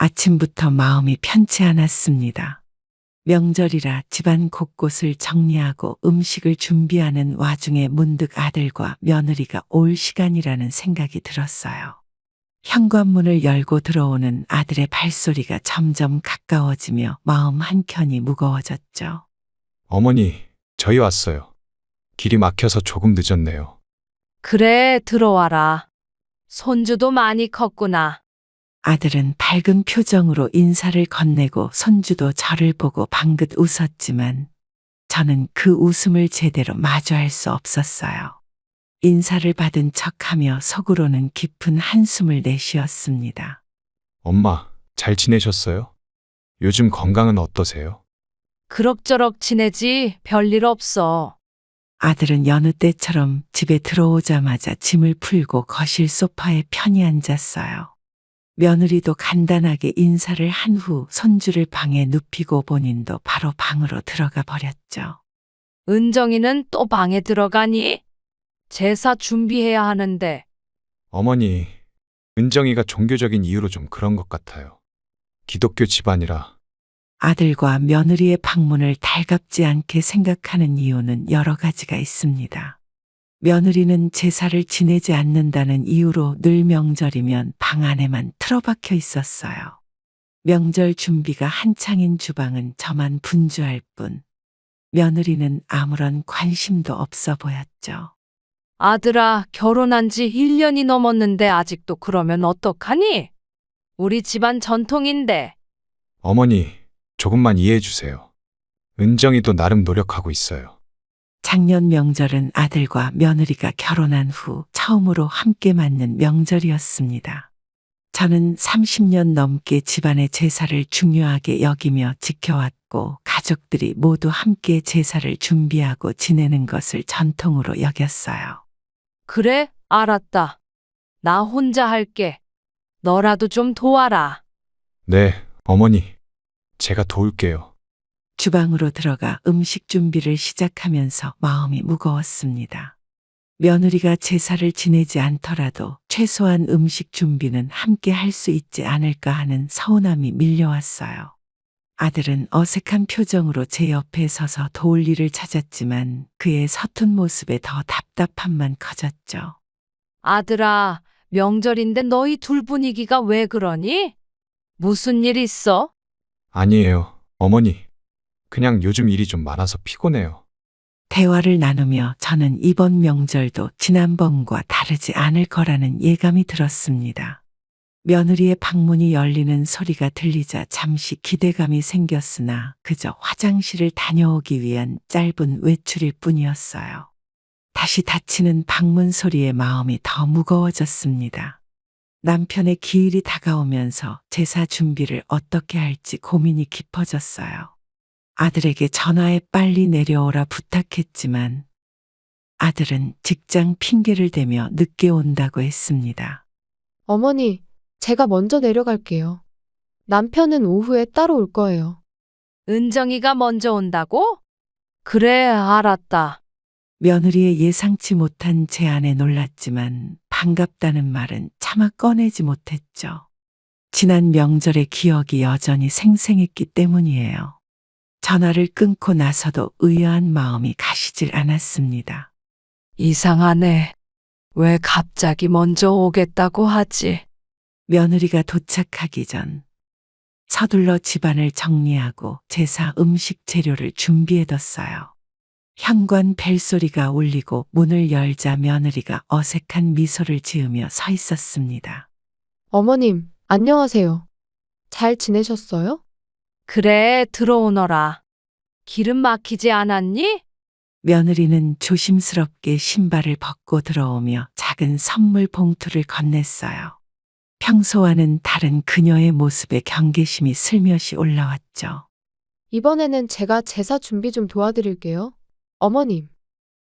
아침부터 마음이 편치 않았습니다. 명절이라 집안 곳곳을 정리하고 음식을 준비하는 와중에 문득 아들과 며느리가 올 시간이라는 생각이 들었어요. 현관문을 열고 들어오는 아들의 발소리가 점점 가까워지며 마음 한켠이 무거워졌죠. 어머니, 저희 왔어요. 길이 막혀서 조금 늦었네요. 그래, 들어와라. 손주도 많이 컸구나. 아들은 밝은 표정으로 인사를 건네고 손주도 저를 보고 방긋 웃었지만 저는 그 웃음을 제대로 마주할 수 없었어요. 인사를 받은 척하며 속으로는 깊은 한숨을 내쉬었습니다. 엄마, 잘 지내셨어요? 요즘 건강은 어떠세요? 그럭저럭 지내지 별일 없어. 아들은 여느 때처럼 집에 들어오자마자 짐을 풀고 거실 소파에 편히 앉았어요. 며느리도 간단하게 인사를 한 후 손주를 방에 눕히고 본인도 바로 방으로 들어가 버렸죠. 은정이는 또 방에 들어가니? 제사 준비해야 하는데. 어머니, 은정이가 종교적인 이유로 좀 그런 것 같아요. 기독교 집안이라. 아들과 며느리의 방문을 달갑지 않게 생각하는 이유는 여러 가지가 있습니다. 며느리는 제사를 지내지 않는다는 이유로 늘 명절이면 방 안에만 틀어박혀 있었어요. 명절 준비가 한창인 주방은 저만 분주할 뿐, 며느리는 아무런 관심도 없어 보였죠. 아들아, 결혼한 지 1년이 넘었는데 아직도 그러면 어떡하니? 우리 집안 전통인데. 어머니, 조금만 이해해 주세요. 은정이도 나름 노력하고 있어요. 작년 명절은 아들과 며느리가 결혼한 후 처음으로 함께 맞는 명절이었습니다. 저는 30년 넘게 집안의 제사를 중요하게 여기며 지켜왔고 가족들이 모두 함께 제사를 준비하고 지내는 것을 전통으로 여겼어요. 그래, 알았다. 나 혼자 할게. 너라도 좀 도와라. 네, 어머니. 제가 도울게요. 주방으로 들어가 음식 준비를 시작하면서 마음이 무거웠습니다. 며느리가 제사를 지내지 않더라도 최소한 음식 준비는 함께 할 수 있지 않을까 하는 서운함이 밀려왔어요. 아들은 어색한 표정으로 제 옆에 서서 도울 일을 찾았지만 그의 서툰 모습에 더 답답함만 커졌죠. 아들아, 명절인데 너희 둘 분위기가 왜 그러니? 무슨 일 있어? 아니에요, 어머니. 그냥 요즘 일이 좀 많아서 피곤해요. 대화를 나누며 저는 이번 명절도 지난번과 다르지 않을 거라는 예감이 들었습니다. 며느리의 방문이 열리는 소리가 들리자 잠시 기대감이 생겼으나 그저 화장실을 다녀오기 위한 짧은 외출일 뿐이었어요. 다시 닫히는 방문 소리에 마음이 더 무거워졌습니다. 남편의 기일이 다가오면서 제사 준비를 어떻게 할지 고민이 깊어졌어요. 아들에게 전화해 빨리 내려오라 부탁했지만 아들은 직장 핑계를 대며 늦게 온다고 했습니다. 어머니, 제가 먼저 내려갈게요. 남편은 오후에 따로 올 거예요. 은정이가 먼저 온다고? 그래, 알았다. 며느리의 예상치 못한 제안에 놀랐지만 반갑다는 말은 차마 꺼내지 못했죠. 지난 명절의 기억이 여전히 생생했기 때문이에요. 전화를 끊고 나서도 의아한 마음이 가시질 않았습니다. 이상하네. 왜 갑자기 먼저 오겠다고 하지? 며느리가 도착하기 전 서둘러 집안을 정리하고 제사 음식 재료를 준비해뒀어요. 현관 벨소리가 울리고 문을 열자 며느리가 어색한 미소를 지으며 서 있었습니다. 어머님, 안녕하세요. 잘 지내셨어요? 그래, 들어오너라. 기름 막히지 않았니? 며느리는 조심스럽게 신발을 벗고 들어오며 작은 선물 봉투를 건넸어요. 평소와는 다른 그녀의 모습에 경계심이 슬며시 올라왔죠. 이번에는 제가 제사 준비 좀 도와드릴게요. 어머님,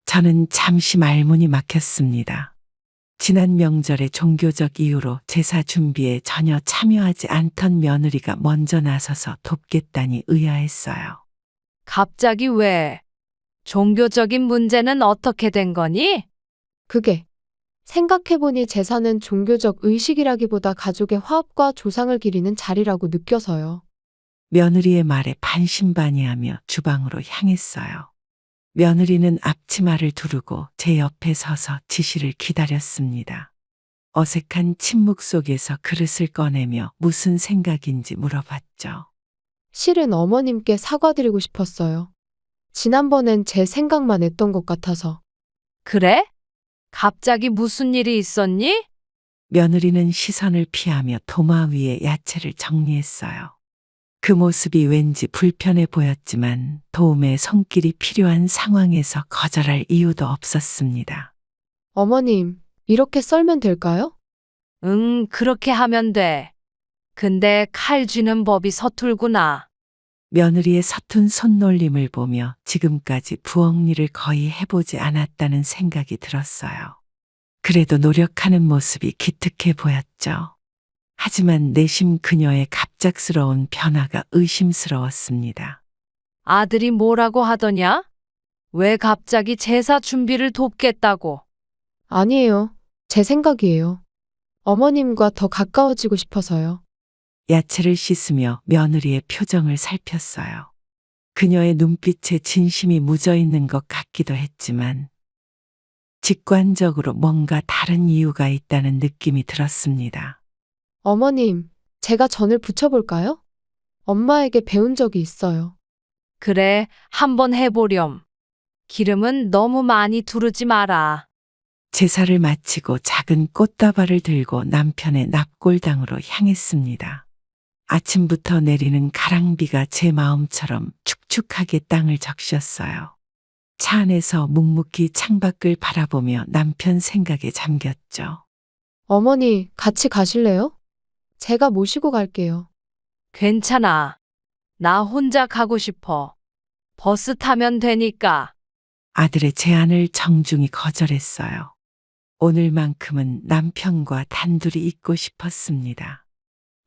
저는 잠시 말문이 막혔습니다. 지난 명절에 종교적 이유로 제사 준비에 전혀 참여하지 않던 며느리가 먼저 나서서 돕겠다니 의아했어요. 갑자기 왜? 종교적인 문제는 어떻게 된 거니? 그게 생각해보니 제사는 종교적 의식이라기보다 가족의 화합과 조상을 기리는 자리라고 느껴서요. 며느리의 말에 반신반의하며 주방으로 향했어요. 며느리는 앞치마를 두르고 제 옆에 서서 지시를 기다렸습니다. 어색한 침묵 속에서 그릇을 꺼내며 무슨 생각인지 물어봤죠. 실은 어머님께 사과드리고 싶었어요. 지난번엔 제 생각만 했던 것 같아서. 그래? 갑자기 무슨 일이 있었니? 며느리는 시선을 피하며 도마 위에 야채를 정리했어요. 그 모습이 왠지 불편해 보였지만 도움의 손길이 필요한 상황에서 거절할 이유도 없었습니다. 어머님, 이렇게 썰면 될까요? 응, 그렇게 하면 돼. 근데 칼 쥐는 법이 서툴구나. 며느리의 서툰 손놀림을 보며 지금까지 부엌 일을 거의 해보지 않았다는 생각이 들었어요. 그래도 노력하는 모습이 기특해 보였죠. 하지만 내심 그녀의 갑작스러운 변화가 의심스러웠습니다. 아들이 뭐라고 하더냐? 왜 갑자기 제사 준비를 돕겠다고? 아니에요. 제 생각이에요. 어머님과 더 가까워지고 싶어서요. 야채를 씻으며 며느리의 표정을 살폈어요. 그녀의 눈빛에 진심이 묻어 있는 것 같기도 했지만 직관적으로 뭔가 다른 이유가 있다는 느낌이 들었습니다. 어머님, 제가 전을 부쳐볼까요? 엄마에게 배운 적이 있어요. 그래, 한번 해보렴. 기름은 너무 많이 두르지 마라. 제사를 마치고 작은 꽃다발을 들고 남편의 납골당으로 향했습니다. 아침부터 내리는 가랑비가 제 마음처럼 축축하게 땅을 적셨어요. 차 안에서 묵묵히 창밖을 바라보며 남편 생각에 잠겼죠. 어머니, 같이 가실래요? 제가 모시고 갈게요. 괜찮아. 나 혼자 가고 싶어. 버스 타면 되니까. 아들의 제안을 정중히 거절했어요. 오늘만큼은 남편과 단둘이 있고 싶었습니다.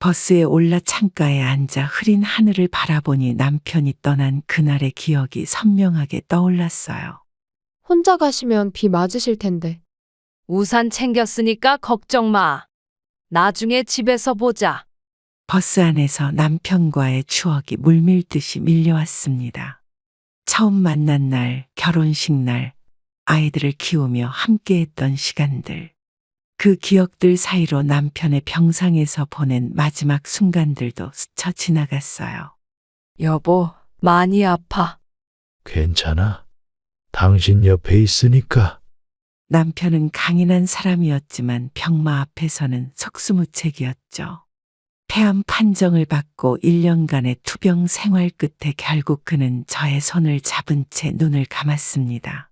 버스에 올라 창가에 앉아 흐린 하늘을 바라보니 남편이 떠난 그날의 기억이 선명하게 떠올랐어요. 혼자 가시면 비 맞으실 텐데. 우산 챙겼으니까 걱정 마. 나중에 집에서 보자. 버스 안에서 남편과의 추억이 물밀듯이 밀려왔습니다. 처음 만난 날, 결혼식 날, 아이들을 키우며 함께했던 시간들. 그 기억들 사이로 남편의 병상에서 보낸 마지막 순간들도 스쳐 지나갔어요. 여보, 많이 아파. 괜찮아. 당신 옆에 있으니까. 남편은 강인한 사람이었지만 병마 앞에서는 속수무책이었죠. 폐암 판정을 받고 1년간의 투병 생활 끝에 결국 그는 저의 손을 잡은 채 눈을 감았습니다.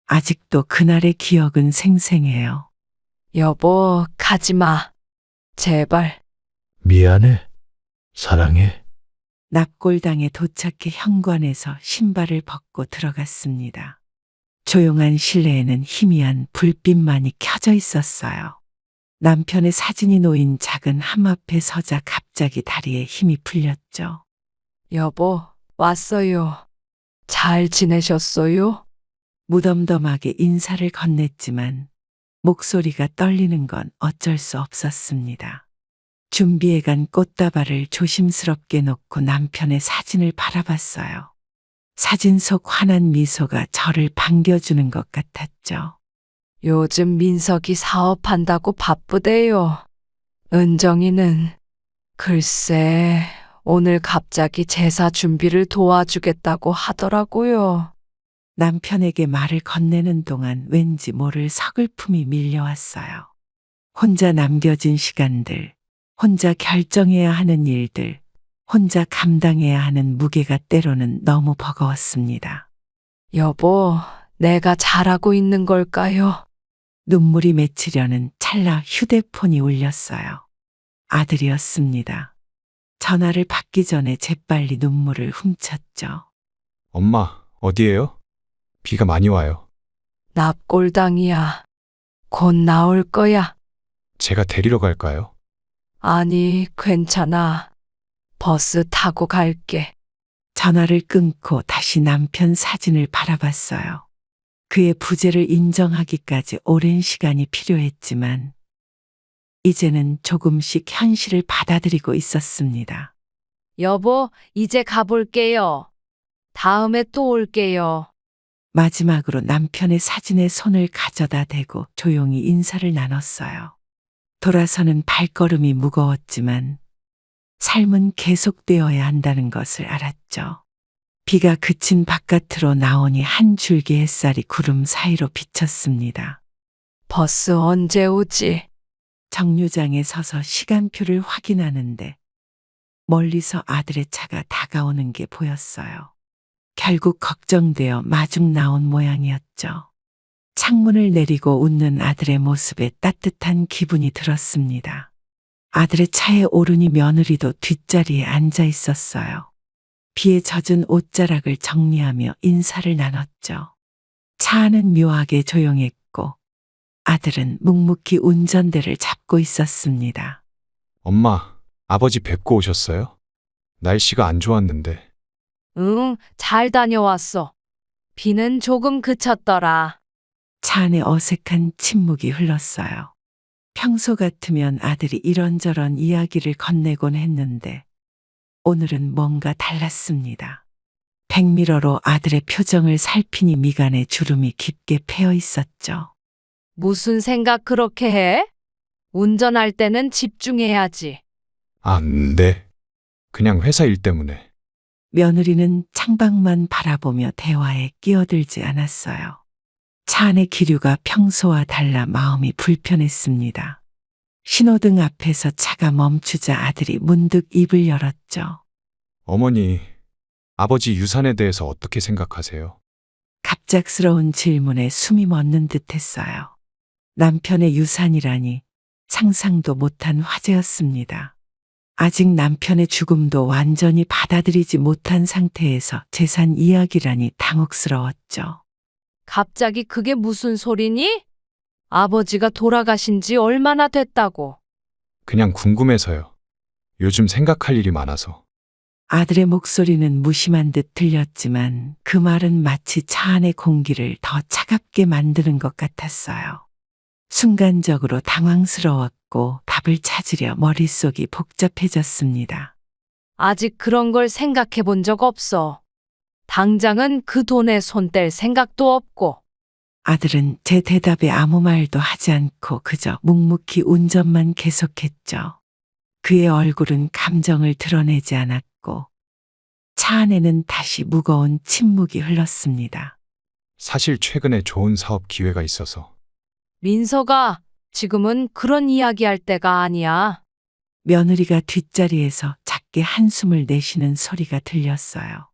아직도 그날의 기억은 생생해요. 여보, 가지 마. 제발. 미안해. 사랑해. 납골당에 도착해 현관에서 신발을 벗고 들어갔습니다. 조용한 실내에는 희미한 불빛만이 켜져 있었어요. 남편의 사진이 놓인 작은 함 앞에 서자 갑자기 다리에 힘이 풀렸죠. 여보, 왔어요. 잘 지내셨어요? 무덤덤하게 인사를 건넸지만 목소리가 떨리는 건 어쩔 수 없었습니다. 준비해간 꽃다발을 조심스럽게 놓고 남편의 사진을 바라봤어요. 사진 속 환한 미소가 저를 반겨주는 것 같았죠. 요즘 민석이 사업한다고 바쁘대요. 은정이는 글쎄, 오늘 갑자기 제사 준비를 도와주겠다고 하더라고요. 남편에게 말을 건네는 동안 왠지 모를 서글픔이 밀려왔어요. 혼자 남겨진 시간들, 혼자 결정해야 하는 일들, 혼자 감당해야 하는 무게가 때로는 너무 버거웠습니다. 여보, 내가 잘하고 있는 걸까요? 눈물이 맺히려는 찰나 휴대폰이 울렸어요. 아들이었습니다. 전화를 받기 전에 재빨리 눈물을 훔쳤죠. 엄마, 어디에요? 비가 많이 와요. 납골당이야. 곧 나올 거야. 제가 데리러 갈까요? 아니, 괜찮아. 버스 타고 갈게. 전화를 끊고 다시 남편 사진을 바라봤어요. 그의 부재를 인정하기까지 오랜 시간이 필요했지만 이제는 조금씩 현실을 받아들이고 있었습니다. 여보, 이제 가볼게요. 다음에 또 올게요. 마지막으로 남편의 사진에 손을 가져다 대고 조용히 인사를 나눴어요. 돌아서는 발걸음이 무거웠지만 삶은 계속되어야 한다는 것을 알았죠. 비가 그친 바깥으로 나오니 한 줄기 햇살이 구름 사이로 비쳤습니다. 버스 언제 오지? 정류장에 서서 시간표를 확인하는데 멀리서 아들의 차가 다가오는 게 보였어요. 결국 걱정되어 마중 나온 모양이었죠. 창문을 내리고 웃는 아들의 모습에 따뜻한 기분이 들었습니다. 아들의 차에 오르니 며느리도 뒷자리에 앉아 있었어요. 비에 젖은 옷자락을 정리하며 인사를 나눴죠. 차 안은 묘하게 조용했고 아들은 묵묵히 운전대를 잡고 있었습니다. 엄마, 아버지 뵙고 오셨어요? 날씨가 안 좋았는데. 응, 잘 다녀왔어. 비는 조금 그쳤더라. 차 안에 어색한 침묵이 흘렀어요. 평소 같으면 아들이 이런저런 이야기를 건네곤 했는데 오늘은 뭔가 달랐습니다. 백미러로 아들의 표정을 살피니 미간에 주름이 깊게 패여 있었죠. 무슨 생각 그렇게 해? 운전할 때는 집중해야지. 아, 네. 그냥 회사 일 때문에. 며느리는 창밖만 바라보며 대화에 끼어들지 않았어요. 차 안의 기류가 평소와 달라 마음이 불편했습니다. 신호등 앞에서 차가 멈추자 아들이 문득 입을 열었죠. 어머니, 아버지 유산에 대해서 어떻게 생각하세요? 갑작스러운 질문에 숨이 멎는 듯했어요. 남편의 유산이라니 상상도 못한 화제였습니다. 아직 남편의 죽음도 완전히 받아들이지 못한 상태에서 재산 이야기라니 당혹스러웠죠. 갑자기 그게 무슨 소리니? 아버지가 돌아가신 지 얼마나 됐다고. 그냥 궁금해서요. 요즘 생각할 일이 많아서. 아들의 목소리는 무심한 듯 들렸지만 그 말은 마치 차 안의 공기를 더 차갑게 만드는 것 같았어요. 순간적으로 당황스러웠고 답을 찾으려 머릿속이 복잡해졌습니다. 아직 그런 걸 생각해 본 적 없어. 당장은 그 돈에 손 뗄 생각도 없고. 아들은 제 대답에 아무 말도 하지 않고 그저 묵묵히 운전만 계속했죠. 그의 얼굴은 감정을 드러내지 않았고 차 안에는 다시 무거운 침묵이 흘렀습니다. 사실 최근에 좋은 사업 기회가 있어서. 민서가 지금은 그런 이야기 할 때가 아니야. 며느리가 뒷자리에서 작게 한숨을 내쉬는 소리가 들렸어요.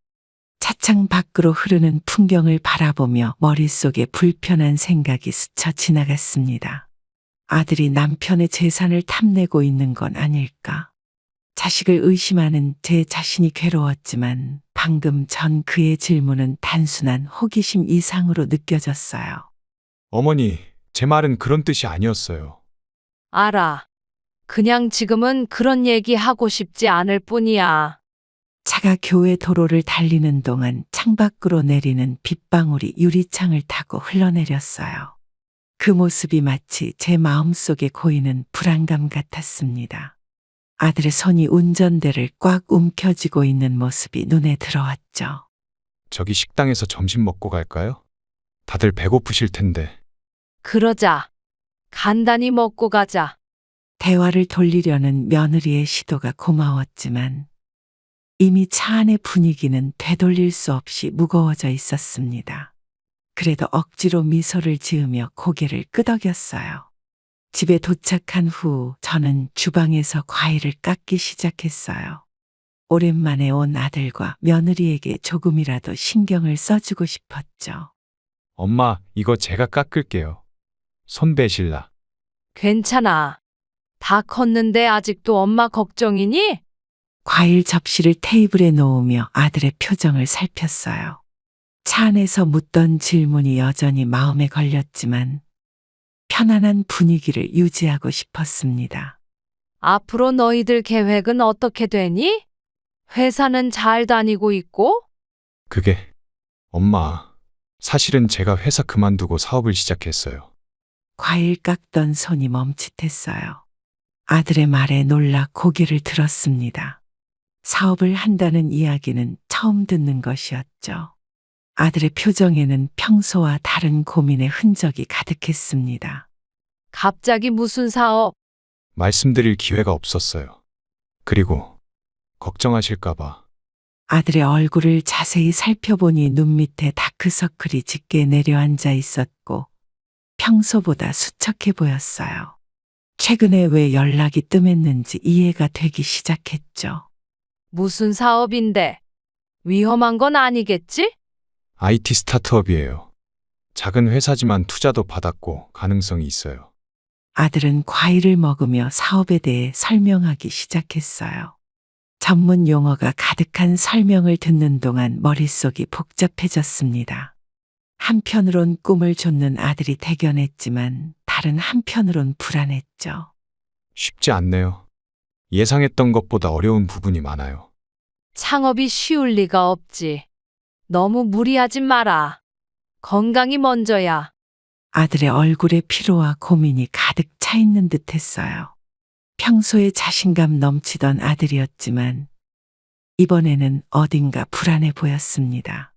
차창 밖으로 흐르는 풍경을 바라보며 머릿속에 불편한 생각이 스쳐 지나갔습니다. 아들이 남편의 재산을 탐내고 있는 건 아닐까? 자식을 의심하는 제 자신이 괴로웠지만 방금 전 그의 질문은 단순한 호기심 이상으로 느껴졌어요. 어머니, 제 말은 그런 뜻이 아니었어요. 알아. 그냥 지금은 그런 얘기 하고 싶지 않을 뿐이야. 차가 교회 도로를 달리는 동안 창밖으로 내리는 빗방울이 유리창을 타고 흘러내렸어요. 그 모습이 마치 제 마음속에 고이는 불안감 같았습니다. 아들의 손이 운전대를 꽉 움켜쥐고 있는 모습이 눈에 들어왔죠. 저기 식당에서 점심 먹고 갈까요? 다들 배고프실 텐데. 그러자. 간단히 먹고 가자. 대화를 돌리려는 며느리의 시도가 고마웠지만 이미 차 안의 분위기는 되돌릴 수 없이 무거워져 있었습니다. 그래도 억지로 미소를 지으며 고개를 끄덕였어요. 집에 도착한 후 저는 주방에서 과일을 깎기 시작했어요. 오랜만에 온 아들과 며느리에게 조금이라도 신경을 써주고 싶었죠. 엄마, 이거 제가 깎을게요. 손 베실라. 괜찮아. 다 컸는데 아직도 엄마 걱정이니? 과일 접시를 테이블에 놓으며 아들의 표정을 살폈어요. 차 안에서 묻던 질문이 여전히 마음에 걸렸지만 편안한 분위기를 유지하고 싶었습니다. 앞으로 너희들 계획은 어떻게 되니? 회사는 잘 다니고 있고? 그게, 엄마, 사실은 제가 회사 그만두고 사업을 시작했어요. 과일 깎던 손이 멈칫했어요. 아들의 말에 놀라 고개를 들었습니다. 사업을 한다는 이야기는 처음 듣는 것이었죠. 아들의 표정에는 평소와 다른 고민의 흔적이 가득했습니다. 갑자기 무슨 사업? 말씀드릴 기회가 없었어요. 그리고 걱정하실까봐. 아들의 얼굴을 자세히 살펴보니 눈 밑에 다크서클이 짙게 내려앉아 있었고 평소보다 수척해 보였어요. 최근에 왜 연락이 뜸했는지 이해가 되기 시작했죠. 무슨 사업인데? 위험한 건 아니겠지? IT 스타트업이에요. 작은 회사지만 투자도 받았고 가능성이 있어요. 아들은 과일을 먹으며 사업에 대해 설명하기 시작했어요. 전문 용어가 가득한 설명을 듣는 동안 머릿속이 복잡해졌습니다. 한편으론 꿈을 좇는 아들이 대견했지만 다른 한편으론 불안했죠. 쉽지 않네요. 예상했던 것보다 어려운 부분이 많아요. 창업이 쉬울 리가 없지. 너무 무리하지 마라. 건강이 먼저야. 아들의 얼굴에 피로와 고민이 가득 차 있는 듯 했어요. 평소에 자신감 넘치던 아들이었지만 이번에는 어딘가 불안해 보였습니다.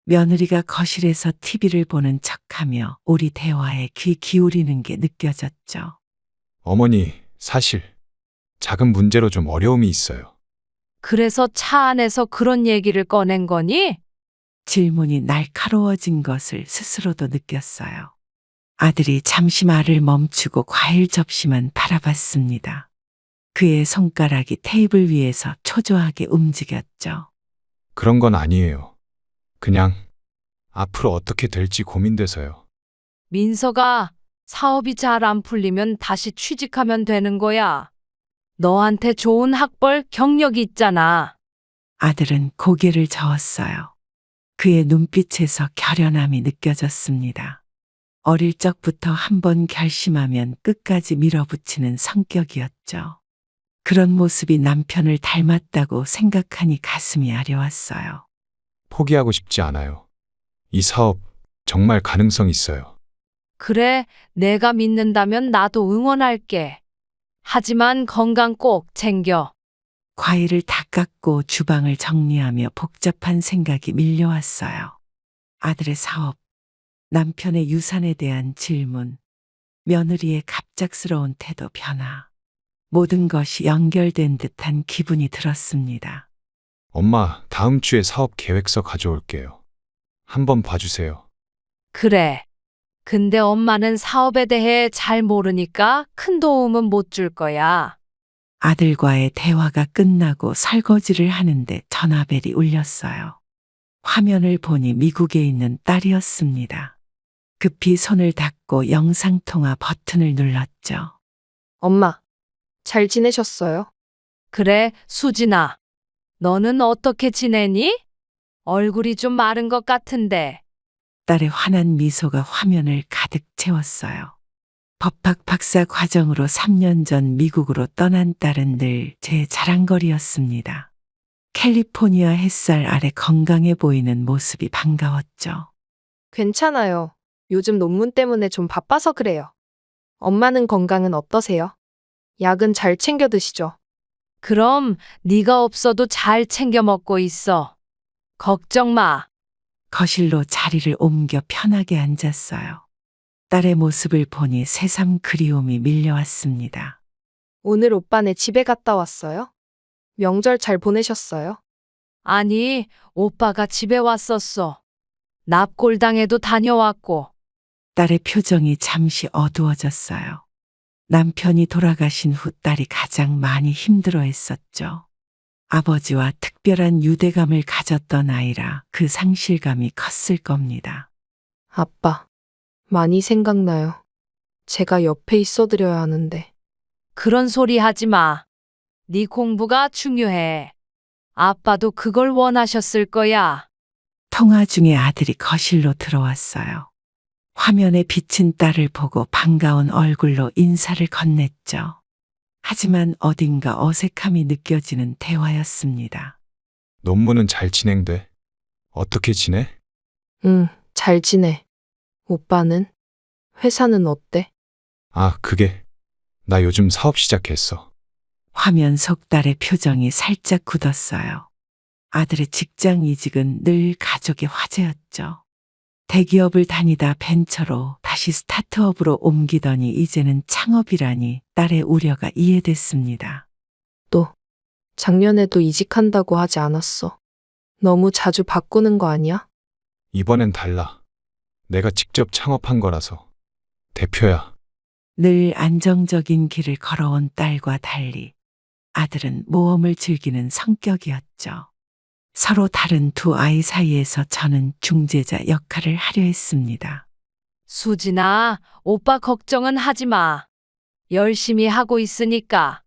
며느리가 거실에서 TV를 보는 척하며 우리 대화에 귀 기울이는 게 느껴졌죠. 어머니, 사실 작은 문제로 좀 어려움이 있어요. 그래서 차 안에서 그런 얘기를 꺼낸 거니? 질문이 날카로워진 것을 스스로도 느꼈어요. 아들이 잠시 말을 멈추고 과일 접시만 바라봤습니다. 그의 손가락이 테이블 위에서 초조하게 움직였죠. 그런 건 아니에요. 그냥 앞으로 어떻게 될지 고민돼서요. 민서가 사업이 잘 안 풀리면 다시 취직하면 되는 거야. 너한테 좋은 학벌 경력이 있잖아. 아들은 고개를 저었어요. 그의 눈빛에서 결연함이 느껴졌습니다. 어릴 적부터 한번 결심하면 끝까지 밀어붙이는 성격이었죠. 그런 모습이 남편을 닮았다고 생각하니 가슴이 아려왔어요. 포기하고 싶지 않아요. 이 사업 정말 가능성 있어요. 그래, 내가 믿는다면 나도 응원할게. 하지만 건강 꼭 챙겨. 과일을 다 깎고 주방을 정리하며 복잡한 생각이 밀려왔어요. 아들의 사업, 남편의 유산에 대한 질문, 며느리의 갑작스러운 태도 변화. 모든 것이 연결된 듯한 기분이 들었습니다. 엄마, 다음 주에 사업 계획서 가져올게요. 한번 봐주세요. 그래. 근데 엄마는 사업에 대해 잘 모르니까 큰 도움은 못 줄 거야. 아들과의 대화가 끝나고 설거지를 하는데 전화벨이 울렸어요. 화면을 보니 미국에 있는 딸이었습니다. 급히 손을 닫고 영상통화 버튼을 눌렀죠. 엄마, 잘 지내셨어요? 그래, 수진아. 너는 어떻게 지내니? 얼굴이 좀 마른 것 같은데. 딸의 환한 미소가 화면을 가득 채웠어요. 법학 박사 과정으로 3년 전 미국으로 떠난 딸은 늘 제 자랑거리였습니다. 캘리포니아 햇살 아래 건강해 보이는 모습이 반가웠죠. 괜찮아요. 요즘 논문 때문에 좀 바빠서 그래요. 엄마는 건강은 어떠세요? 약은 잘 챙겨 드시죠? 그럼 네가 없어도 잘 챙겨 먹고 있어. 걱정 마. 거실로 자리를 옮겨 편하게 앉았어요. 딸의 모습을 보니 새삼 그리움이 밀려왔습니다. 오늘 오빠네 집에 갔다 왔어요? 명절 잘 보내셨어요? 아니, 오빠가 집에 왔었어. 납골당에도 다녀왔고. 딸의 표정이 잠시 어두워졌어요. 남편이 돌아가신 후 딸이 가장 많이 힘들어했었죠. 아버지와 특별한 유대감을 가졌던 아이라 그 상실감이 컸을 겁니다. 아빠, 많이 생각나요. 제가 옆에 있어드려야 하는데. 그런 소리 하지 마. 네 공부가 중요해. 아빠도 그걸 원하셨을 거야. 통화 중에 아들이 거실로 들어왔어요. 화면에 비친 딸을 보고 반가운 얼굴로 인사를 건넸죠. 하지만 어딘가 어색함이 느껴지는 대화였습니다. 논문은 잘 진행돼? 어떻게 지내? 응, 잘 지내. 오빠는? 회사는 어때? 아, 그게. 나 요즘 사업 시작했어. 화면 속 딸의 표정이 살짝 굳었어요. 아들의 직장 이직은 늘 가족의 화제였죠. 대기업을 다니다 벤처로 다시 스타트업으로 옮기더니 이제는 창업이라니 딸의 우려가 이해됐습니다. 또, 작년에도 이직한다고 하지 않았어. 너무 자주 바꾸는 거 아니야? 이번엔 달라. 내가 직접 창업한 거라서. 대표야. 늘 안정적인 길을 걸어온 딸과 달리 아들은 모험을 즐기는 성격이었죠. 서로 다른 두 아이 사이에서 저는 중재자 역할을 하려 했습니다. 수진아, 오빠 걱정은 하지 마. 열심히 하고 있으니까.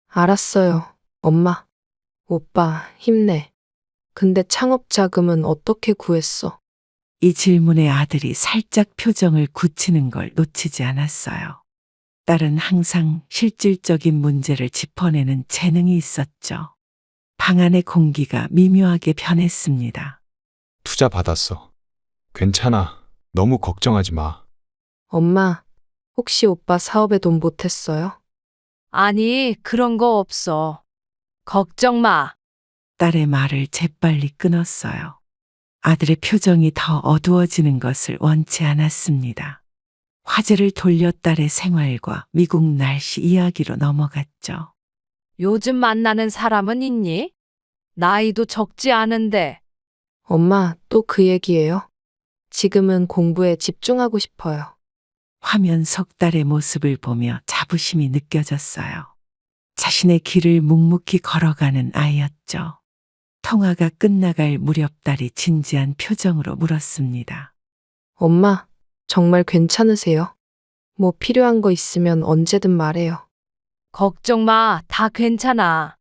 알았어요, 엄마. 오빠, 힘내. 근데 창업 자금은 어떻게 구했어? 이 질문에 아들이 살짝 표정을 굳히는 걸 놓치지 않았어요. 딸은 항상 실질적인 문제를 짚어내는 재능이 있었죠. 방 안의 공기가 미묘하게 변했습니다. 투자 받았어. 괜찮아. 너무 걱정하지 마. 엄마, 혹시 오빠 사업에 돈 보탰어요? 아니, 그런 거 없어. 걱정 마. 딸의 말을 재빨리 끊었어요. 아들의 표정이 더 어두워지는 것을 원치 않았습니다. 화제를 돌려 딸의 생활과 미국 날씨 이야기로 넘어갔죠. 요즘 만나는 사람은 있니? 나이도 적지 않은데. 엄마, 또 그 얘기예요? 지금은 공부에 집중하고 싶어요. 화면 속 딸의 모습을 보며 자부심이 느껴졌어요. 자신의 길을 묵묵히 걸어가는 아이였죠. 통화가 끝나갈 무렵 딸이 진지한 표정으로 물었습니다. 엄마, 정말 괜찮으세요? 뭐 필요한 거 있으면 언제든 말해요. 걱정 마. 다 괜찮아.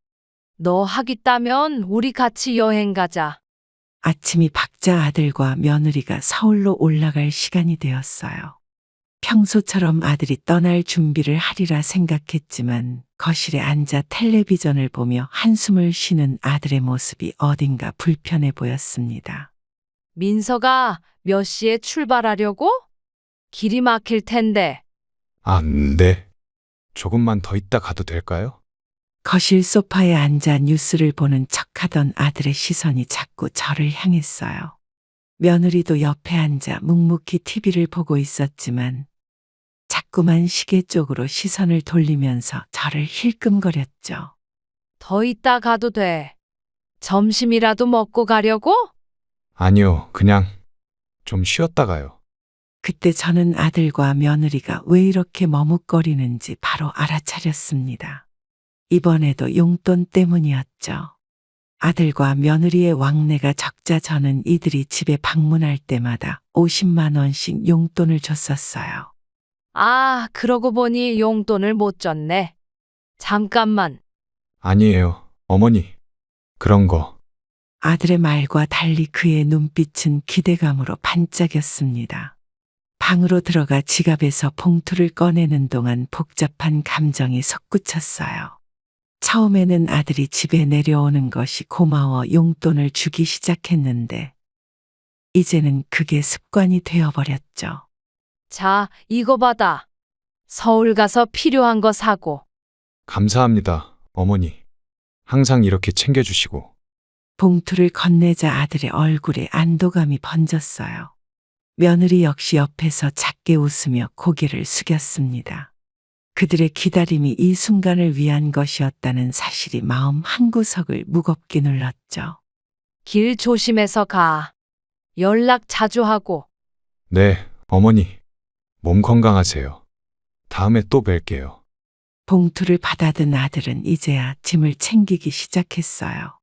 너 하겠다면 우리 같이 여행 가자. 아침이 밝자 아들과 며느리가 서울로 올라갈 시간이 되었어요. 평소처럼 아들이 떠날 준비를 하리라 생각했지만 거실에 앉아 텔레비전을 보며 한숨을 쉬는 아들의 모습이 어딘가 불편해 보였습니다. 민서가 몇 시에 출발하려고? 길이 막힐 텐데. 아, 네. 조금만 더 있다 가도 될까요? 거실 소파에 앉아 뉴스를 보는 척하던 아들의 시선이 자꾸 저를 향했어요. 며느리도 옆에 앉아 묵묵히 TV를 보고 있었지만 자꾸만 시계 쪽으로 시선을 돌리면서 저를 힐끔거렸죠. 더 있다 가도 돼. 점심이라도 먹고 가려고? 아니요. 그냥 좀 쉬었다 가요. 그때 저는 아들과 며느리가 왜 이렇게 머뭇거리는지 바로 알아차렸습니다. 이번에도 용돈 때문이었죠. 아들과 며느리의 왕래가 적자 저는 이들이 집에 방문할 때마다 50만 원씩 용돈을 줬었어요. 아, 그러고 보니 용돈을 못 줬네. 잠깐만. 아니에요. 어머니. 그런 거. 아들의 말과 달리 그의 눈빛은 기대감으로 반짝였습니다. 방으로 들어가 지갑에서 봉투를 꺼내는 동안 복잡한 감정이 솟구쳤어요. 처음에는 아들이 집에 내려오는 것이 고마워 용돈을 주기 시작했는데 이제는 그게 습관이 되어버렸죠. 자, 이거 받아. 서울 가서 필요한 거 사고. 감사합니다. 어머니. 항상 이렇게 챙겨주시고. 봉투를 건네자 아들의 얼굴에 안도감이 번졌어요. 며느리 역시 옆에서 작게 웃으며 고개를 숙였습니다. 그들의 기다림이 이 순간을 위한 것이었다는 사실이 마음 한구석을 무겁게 눌렀죠. 길 조심해서 가. 연락 자주 하고. 네, 어머니. 몸 건강하세요. 다음에 또 뵐게요. 봉투를 받아든 아들은 이제야 짐을 챙기기 시작했어요.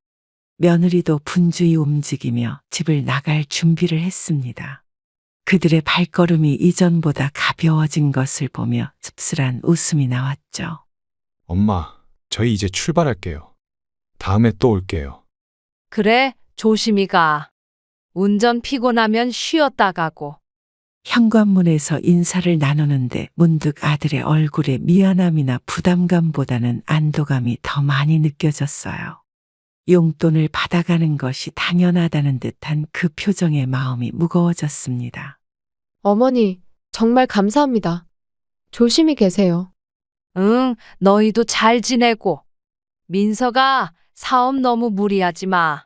며느리도 분주히 움직이며 집을 나갈 준비를 했습니다. 그들의 발걸음이 이전보다 가벼워진 것을 보며 씁쓸한 웃음이 나왔죠. 엄마, 저희 이제 출발할게요. 다음에 또 올게요. 그래, 조심히 가. 운전 피곤하면 쉬었다 가고. 현관문에서 인사를 나누는데 문득 아들의 얼굴에 미안함이나 부담감보다는 안도감이 더 많이 느껴졌어요. 용돈을 받아가는 것이 당연하다는 듯한 그 표정에 마음이 무거워졌습니다. 어머니, 정말 감사합니다. 조심히 계세요. 응, 너희도 잘 지내고. 민서가 사업 너무 무리하지 마.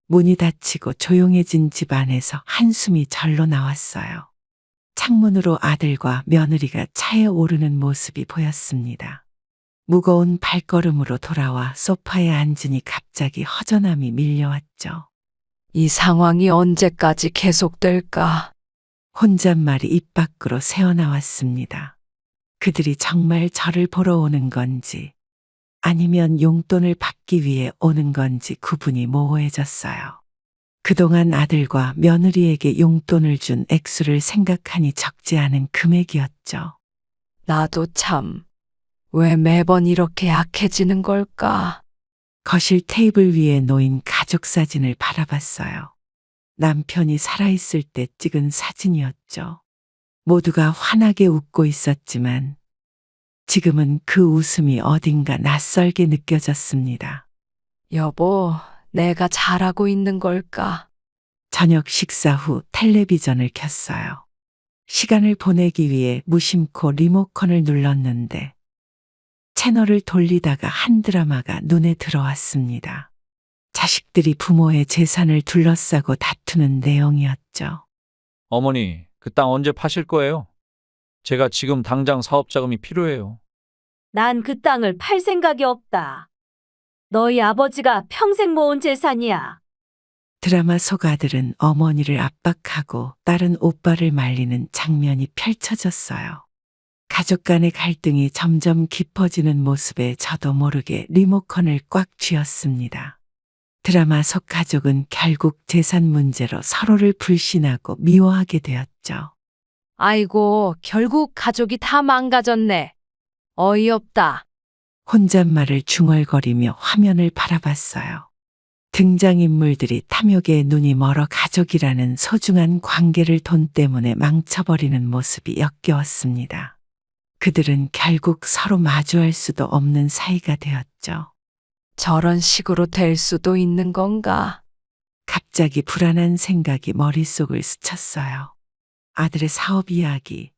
문이 닫히고 조용해진 집 안에서 한숨이 절로 나왔어요. 창문으로 아들과 며느리가 차에 오르는 모습이 보였습니다. 무거운 발걸음으로 돌아와 소파에 앉으니 갑자기 허전함이 밀려왔죠. 이 상황이 언제까지 계속될까? 혼잣말이 입 밖으로 새어나왔습니다. 그들이 정말 저를 보러 오는 건지 아니면 용돈을 받기 위해 오는 건지 구분이 모호해졌어요. 그동안 아들과 며느리에게 용돈을 준 액수를 생각하니 적지 않은 금액이었죠. 나도 참, 왜 매번 이렇게 약해지는 걸까? 거실 테이블 위에 놓인 가족 사진을 바라봤어요. 남편이 살아있을 때 찍은 사진이었죠. 모두가 환하게 웃고 있었지만 지금은 그 웃음이 어딘가 낯설게 느껴졌습니다. 여보, 내가 잘하고 있는 걸까? 저녁 식사 후 텔레비전을 켰어요. 시간을 보내기 위해 무심코 리모컨을 눌렀는데 채널을 돌리다가 한 드라마가 눈에 들어왔습니다. 자식들이 부모의 재산을 둘러싸고 다투는 내용이었죠. 어머니, 그 땅 언제 파실 거예요? 제가 지금 당장 사업 자금이 필요해요. 난 그 땅을 팔 생각이 없다. 너희 아버지가 평생 모은 재산이야. 드라마 속 아들은 어머니를 압박하고 딸은 오빠를 말리는 장면이 펼쳐졌어요. 가족 간의 갈등이 점점 깊어지는 모습에 저도 모르게 리모컨을 꽉 쥐었습니다. 드라마 속 가족은 결국 재산 문제로 서로를 불신하고 미워하게 되었죠. 아이고, 결국 가족이 다 망가졌네. 어이없다. 혼잣말을 중얼거리며 화면을 바라봤어요. 등장인물들이 탐욕에 눈이 멀어 가족이라는 소중한 관계를 돈 때문에 망쳐버리는 모습이 역겨웠습니다. 그들은 결국 서로 마주할 수도 없는 사이가 되었죠. 저런 식으로 될 수도 있는 건가? 갑자기 불안한 생각이 머릿속을 스쳤어요. 아들의 사업 이야기,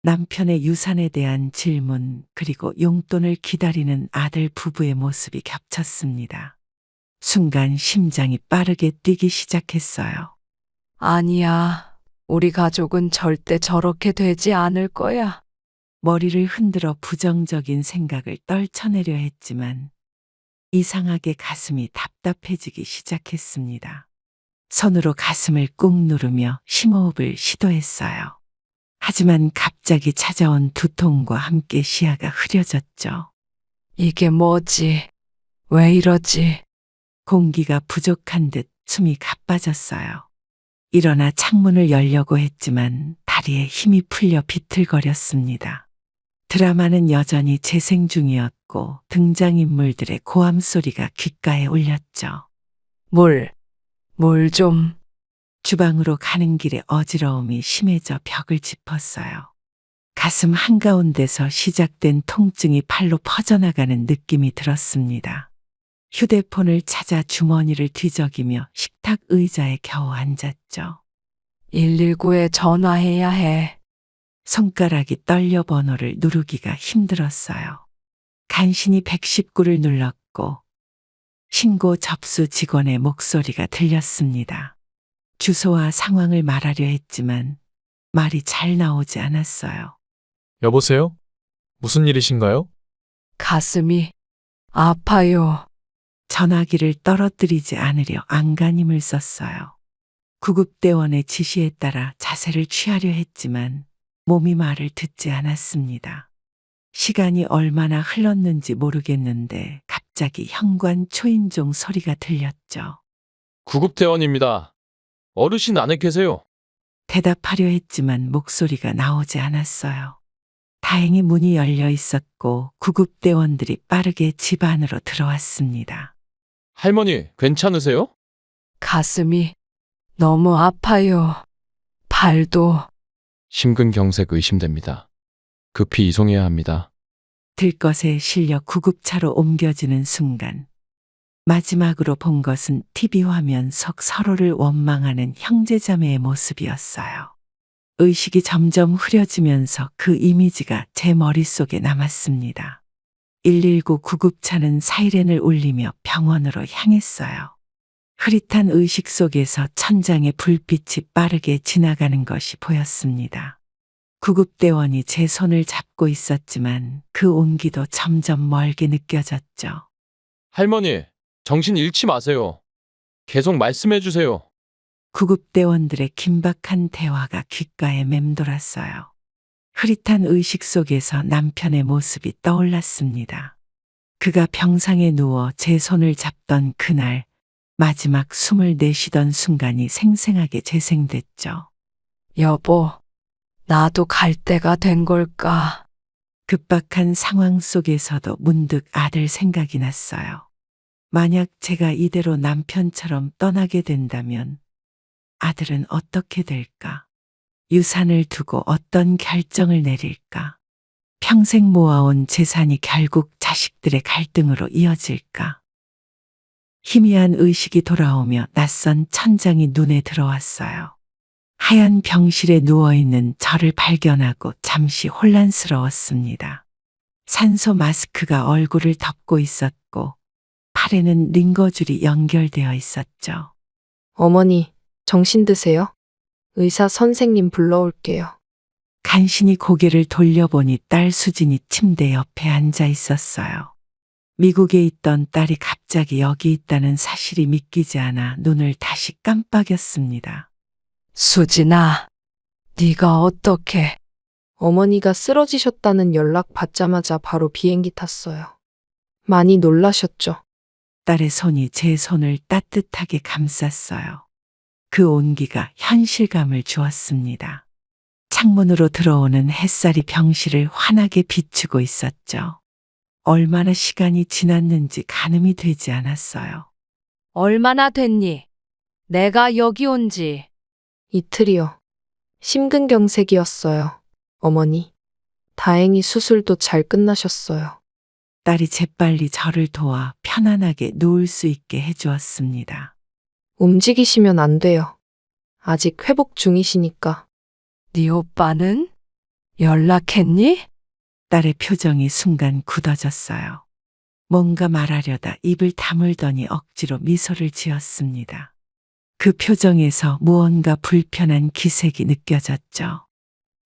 남편의 유산에 대한 질문, 그리고 용돈을 기다리는 아들 부부의 모습이 겹쳤습니다. 순간 심장이 빠르게 뛰기 시작했어요. 아니야. 우리 가족은 절대 저렇게 되지 않을 거야. 머리를 흔들어 부정적인 생각을 떨쳐내려 했지만 이상하게 가슴이 답답해지기 시작했습니다. 손으로 가슴을 꾹 누르며 심호흡을 시도했어요. 하지만 갑자기 찾아온 두통과 함께 시야가 흐려졌죠. 이게 뭐지? 왜 이러지? 공기가 부족한 듯 숨이 가빠졌어요. 일어나 창문을 열려고 했지만 다리에 힘이 풀려 비틀거렸습니다. 드라마는 여전히 재생 중이었고 등장인물들의 고함 소리가 귓가에 울렸죠. 물 좀. 주방으로 가는 길에 어지러움이 심해져 벽을 짚었어요. 가슴 한가운데서 시작된 통증이 팔로 퍼져나가는 느낌이 들었습니다. 휴대폰을 찾아 주머니를 뒤적이며 식탁 의자에 겨우 앉았죠. 119에 전화해야 해. 손가락이 떨려 번호를 누르기가 힘들었어요. 간신히 119를 눌렀고 신고 접수 직원의 목소리가 들렸습니다. 주소와 상황을 말하려 했지만 말이 잘 나오지 않았어요. 여보세요? 무슨 일이신가요? 가슴이 아파요. 전화기를 떨어뜨리지 않으려 안간힘을 썼어요. 구급대원의 지시에 따라 자세를 취하려 했지만 몸이 말을 듣지 않았습니다. 시간이 얼마나 흘렀는지 모르겠는데 갑자기 현관 초인종 소리가 들렸죠. 구급대원입니다. 어르신 안에 계세요. 대답하려 했지만 목소리가 나오지 않았어요. 다행히 문이 열려 있었고 구급대원들이 빠르게 집 안으로 들어왔습니다. 할머니, 괜찮으세요? 가슴이 너무 아파요. 발도. 심근경색 의심됩니다. 급히 이송해야 합니다. 들것에 실려 구급차로 옮겨지는 순간 마지막으로 본 것은 TV 화면 속 서로를 원망하는 형제자매의 모습이었어요. 의식이 점점 흐려지면서 그 이미지가 제 머릿속에 남았습니다. 119 구급차는 사이렌을 울리며 병원으로 향했어요. 흐릿한 의식 속에서 천장의 불빛이 빠르게 지나가는 것이 보였습니다. 구급대원이 제 손을 잡고 있었지만 그 온기도 점점 멀게 느껴졌죠. 할머니, 정신 잃지 마세요. 계속 말씀해 주세요. 구급대원들의 긴박한 대화가 귓가에 맴돌았어요. 흐릿한 의식 속에서 남편의 모습이 떠올랐습니다. 그가 병상에 누워 제 손을 잡던 그날 마지막 숨을 내쉬던 순간이 생생하게 재생됐죠. 여보, 나도 갈 때가 된 걸까? 급박한 상황 속에서도 문득 아들 생각이 났어요. 만약 제가 이대로 남편처럼 떠나게 된다면 아들은 어떻게 될까? 유산을 두고 어떤 결정을 내릴까? 평생 모아온 재산이 결국 자식들의 갈등으로 이어질까? 희미한 의식이 돌아오며 낯선 천장이 눈에 들어왔어요. 하얀 병실에 누워있는 저를 발견하고 잠시 혼란스러웠습니다. 산소 마스크가 얼굴을 덮고 있었고 팔에는 링거줄이 연결되어 있었죠. 어머니, 정신 드세요. 의사 선생님 불러올게요. 간신히 고개를 돌려보니 딸 수진이 침대 옆에 앉아 있었어요. 미국에 있던 딸이 갑자기 여기 있다는 사실이 믿기지 않아 눈을 다시 깜빡였습니다. 수진아, 네가 어떻게? 어머니가 쓰러지셨다는 연락 받자마자 바로 비행기 탔어요. 많이 놀라셨죠? 딸의 손이 제 손을 따뜻하게 감쌌어요. 그 온기가 현실감을 주었습니다. 창문으로 들어오는 햇살이 병실을 환하게 비추고 있었죠. 얼마나 시간이 지났는지 가늠이 되지 않았어요. 얼마나 됐니? 내가 여기 온지. 이틀이요. 심근경색이었어요. 어머니. 다행히 수술도 잘 끝나셨어요. 딸이 재빨리 저를 도와 편안하게 누울 수 있게 해주었습니다. 움직이시면 안 돼요. 아직 회복 중이시니까. 네 오빠는? 연락했니? 딸의 표정이 순간 굳어졌어요. 뭔가 말하려다 입을 다물더니 억지로 미소를 지었습니다. 그 표정에서 무언가 불편한 기색이 느껴졌죠.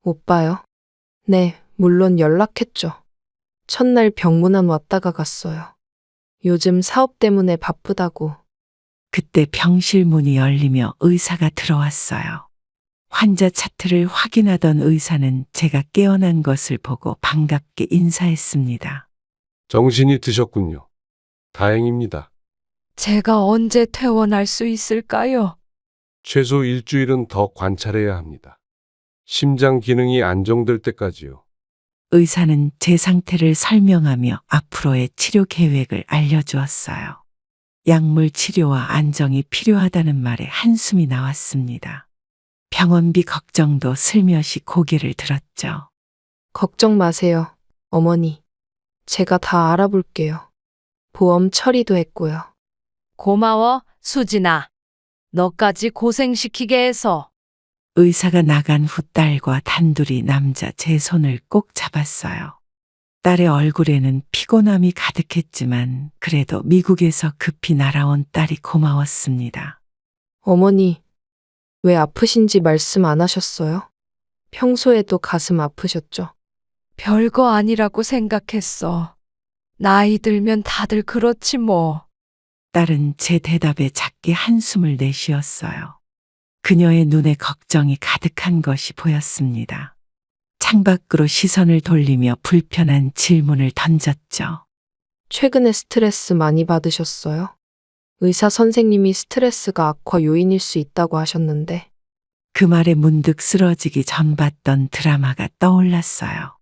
오빠요? 네, 물론 연락했죠. 첫날 병문안 왔다가 갔어요. 요즘 사업 때문에 바쁘다고. 그때 병실 문이 열리며 의사가 들어왔어요. 환자 차트를 확인하던 의사는 제가 깨어난 것을 보고 반갑게 인사했습니다. 정신이 드셨군요. 다행입니다. 제가 언제 퇴원할 수 있을까요? 최소 일주일은 더 관찰해야 합니다. 심장 기능이 안정될 때까지요. 의사는 제 상태를 설명하며 앞으로의 치료 계획을 알려주었어요. 약물 치료와 안정이 필요하다는 말에 한숨이 나왔습니다. 병원비 걱정도 슬며시 고개를 들었죠. 걱정 마세요, 어머니. 제가 다 알아볼게요. 보험 처리도 했고요. 고마워, 수진아. 너까지 고생시키게 해서. 의사가 나간 후 딸과 단둘이 남자 제 손을 꼭 잡았어요. 딸의 얼굴에는 피곤함이 가득했지만 그래도 미국에서 급히 날아온 딸이 고마웠습니다. 어머니, 왜 아프신지 말씀 안 하셨어요? 평소에도 가슴 아프셨죠? 별거 아니라고 생각했어. 나이 들면 다들 그렇지 뭐. 딸은 제 대답에 작게 한숨을 내쉬었어요. 그녀의 눈에 걱정이 가득한 것이 보였습니다. 창밖으로 시선을 돌리며 불편한 질문을 던졌죠. 최근에 스트레스 많이 받으셨어요? 의사 선생님이 스트레스가 악화 요인일 수 있다고 하셨는데. 그 말에 문득 쓰러지기 전 봤던 드라마가 떠올랐어요.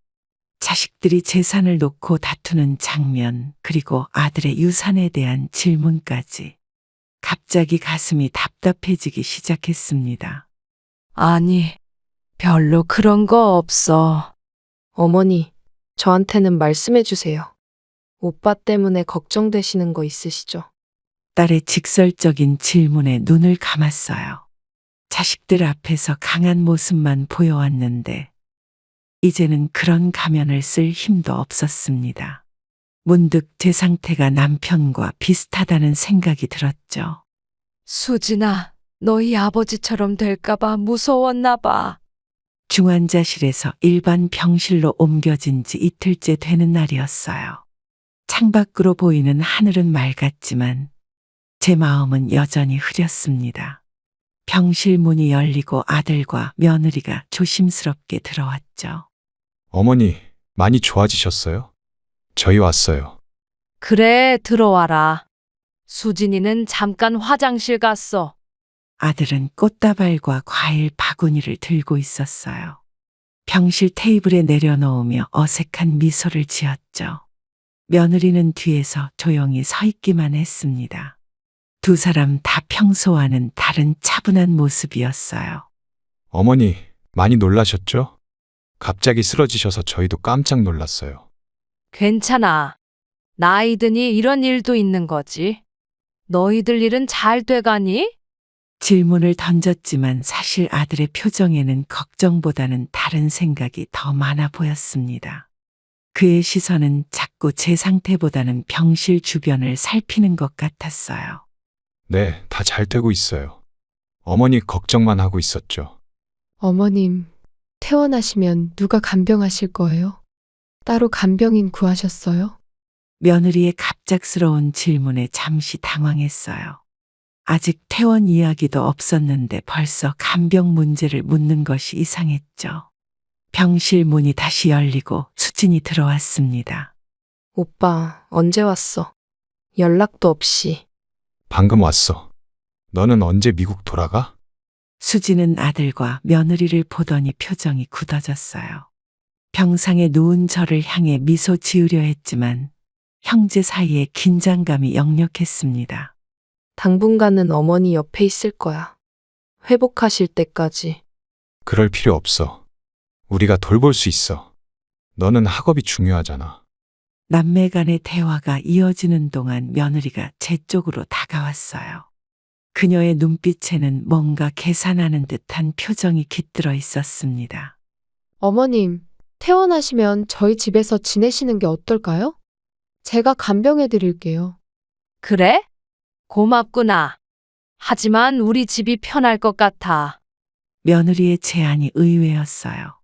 자식들이 재산을 놓고 다투는 장면, 그리고 아들의 유산에 대한 질문까지. 갑자기 가슴이 답답해지기 시작했습니다. 아니, 별로 그런 거 없어. 어머니, 저한테는 말씀해 주세요. 오빠 때문에 걱정되시는 거 있으시죠? 딸의 직설적인 질문에 눈을 감았어요. 자식들 앞에서 강한 모습만 보여왔는데 이제는 그런 가면을 쓸 힘도 없었습니다. 문득 제 상태가 남편과 비슷하다는 생각이 들었죠. 수진아, 너희 아버지처럼 될까봐 무서웠나 봐. 중환자실에서 일반 병실로 옮겨진 지 이틀째 되는 날이었어요. 창밖으로 보이는 하늘은 맑았지만 제 마음은 여전히 흐렸습니다. 병실 문이 열리고 아들과 며느리가 조심스럽게 들어왔죠. 어머니, 많이 좋아지셨어요? 저희 왔어요. 그래, 들어와라. 수진이는 잠깐 화장실 갔어. 아들은 꽃다발과 과일 바구니를 들고 있었어요. 병실 테이블에 내려놓으며 어색한 미소를 지었죠. 며느리는 뒤에서 조용히 서 있기만 했습니다. 두 사람 다 평소와는 다른 차분한 모습이었어요. 어머니, 많이 놀라셨죠? 갑자기 쓰러지셔서 저희도 깜짝 놀랐어요. 괜찮아. 나이 드니 이런 일도 있는 거지. 너희들 일은 잘 돼가니? 질문을 던졌지만 사실 아들의 표정에는 걱정보다는 다른 생각이 더 많아 보였습니다. 그의 시선은 자꾸 제 상태보다는 병실 주변을 살피는 것 같았어요. 네, 다 잘 되고 있어요. 어머니 걱정만 하고 있었죠. 어머님, 퇴원하시면 누가 간병하실 거예요? 따로 간병인 구하셨어요? 며느리의 갑작스러운 질문에 잠시 당황했어요. 아직 퇴원 이야기도 없었는데 벌써 간병 문제를 묻는 것이 이상했죠. 병실 문이 다시 열리고 수진이 들어왔습니다. 오빠, 언제 왔어? 연락도 없이. 방금 왔어. 너는 언제 미국 돌아가? 수진은 아들과 며느리를 보더니 표정이 굳어졌어요. 병상에 누운 저를 향해 미소 지으려 했지만 형제 사이에 긴장감이 역력했습니다. 당분간은 어머니 옆에 있을 거야. 회복하실 때까지. 그럴 필요 없어. 우리가 돌볼 수 있어. 너는 학업이 중요하잖아. 남매 간의 대화가 이어지는 동안 며느리가 제 쪽으로 다가왔어요. 그녀의 눈빛에는 뭔가 계산하는 듯한 표정이 깃들어 있었습니다. 어머님, 퇴원하시면 저희 집에서 지내시는 게 어떨까요? 제가 간병해 드릴게요. 그래? 고맙구나. 하지만 우리 집이 편할 것 같아. 며느리의 제안이 의외였어요.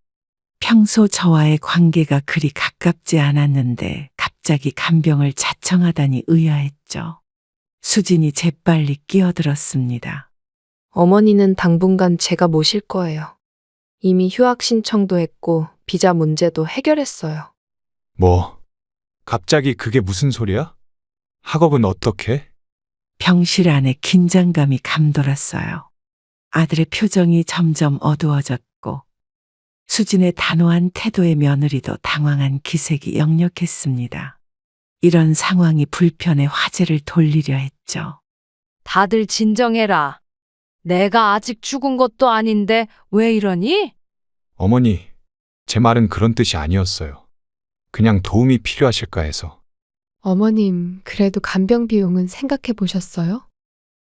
평소 저와의 관계가 그리 가깝지 않았는데 갑자기 간병을 자청하다니 의아했죠. 수진이 재빨리 끼어들었습니다. 어머니는 당분간 제가 모실 거예요. 이미 휴학 신청도 했고 비자 문제도 해결했어요. 뭐? 갑자기 그게 무슨 소리야? 학업은 어떻게? 병실 안에 긴장감이 감돌았어요. 아들의 표정이 점점 어두워졌고 수진의 단호한 태도에 며느리도 당황한 기색이 역력했습니다. 이런 상황이 불편에 화제를 돌리려 했죠. 다들 진정해라. 내가 아직 죽은 것도 아닌데 왜 이러니? 어머니, 제 말은 그런 뜻이 아니었어요. 그냥 도움이 필요하실까 해서. 어머님, 그래도 간병 비용은 생각해 보셨어요?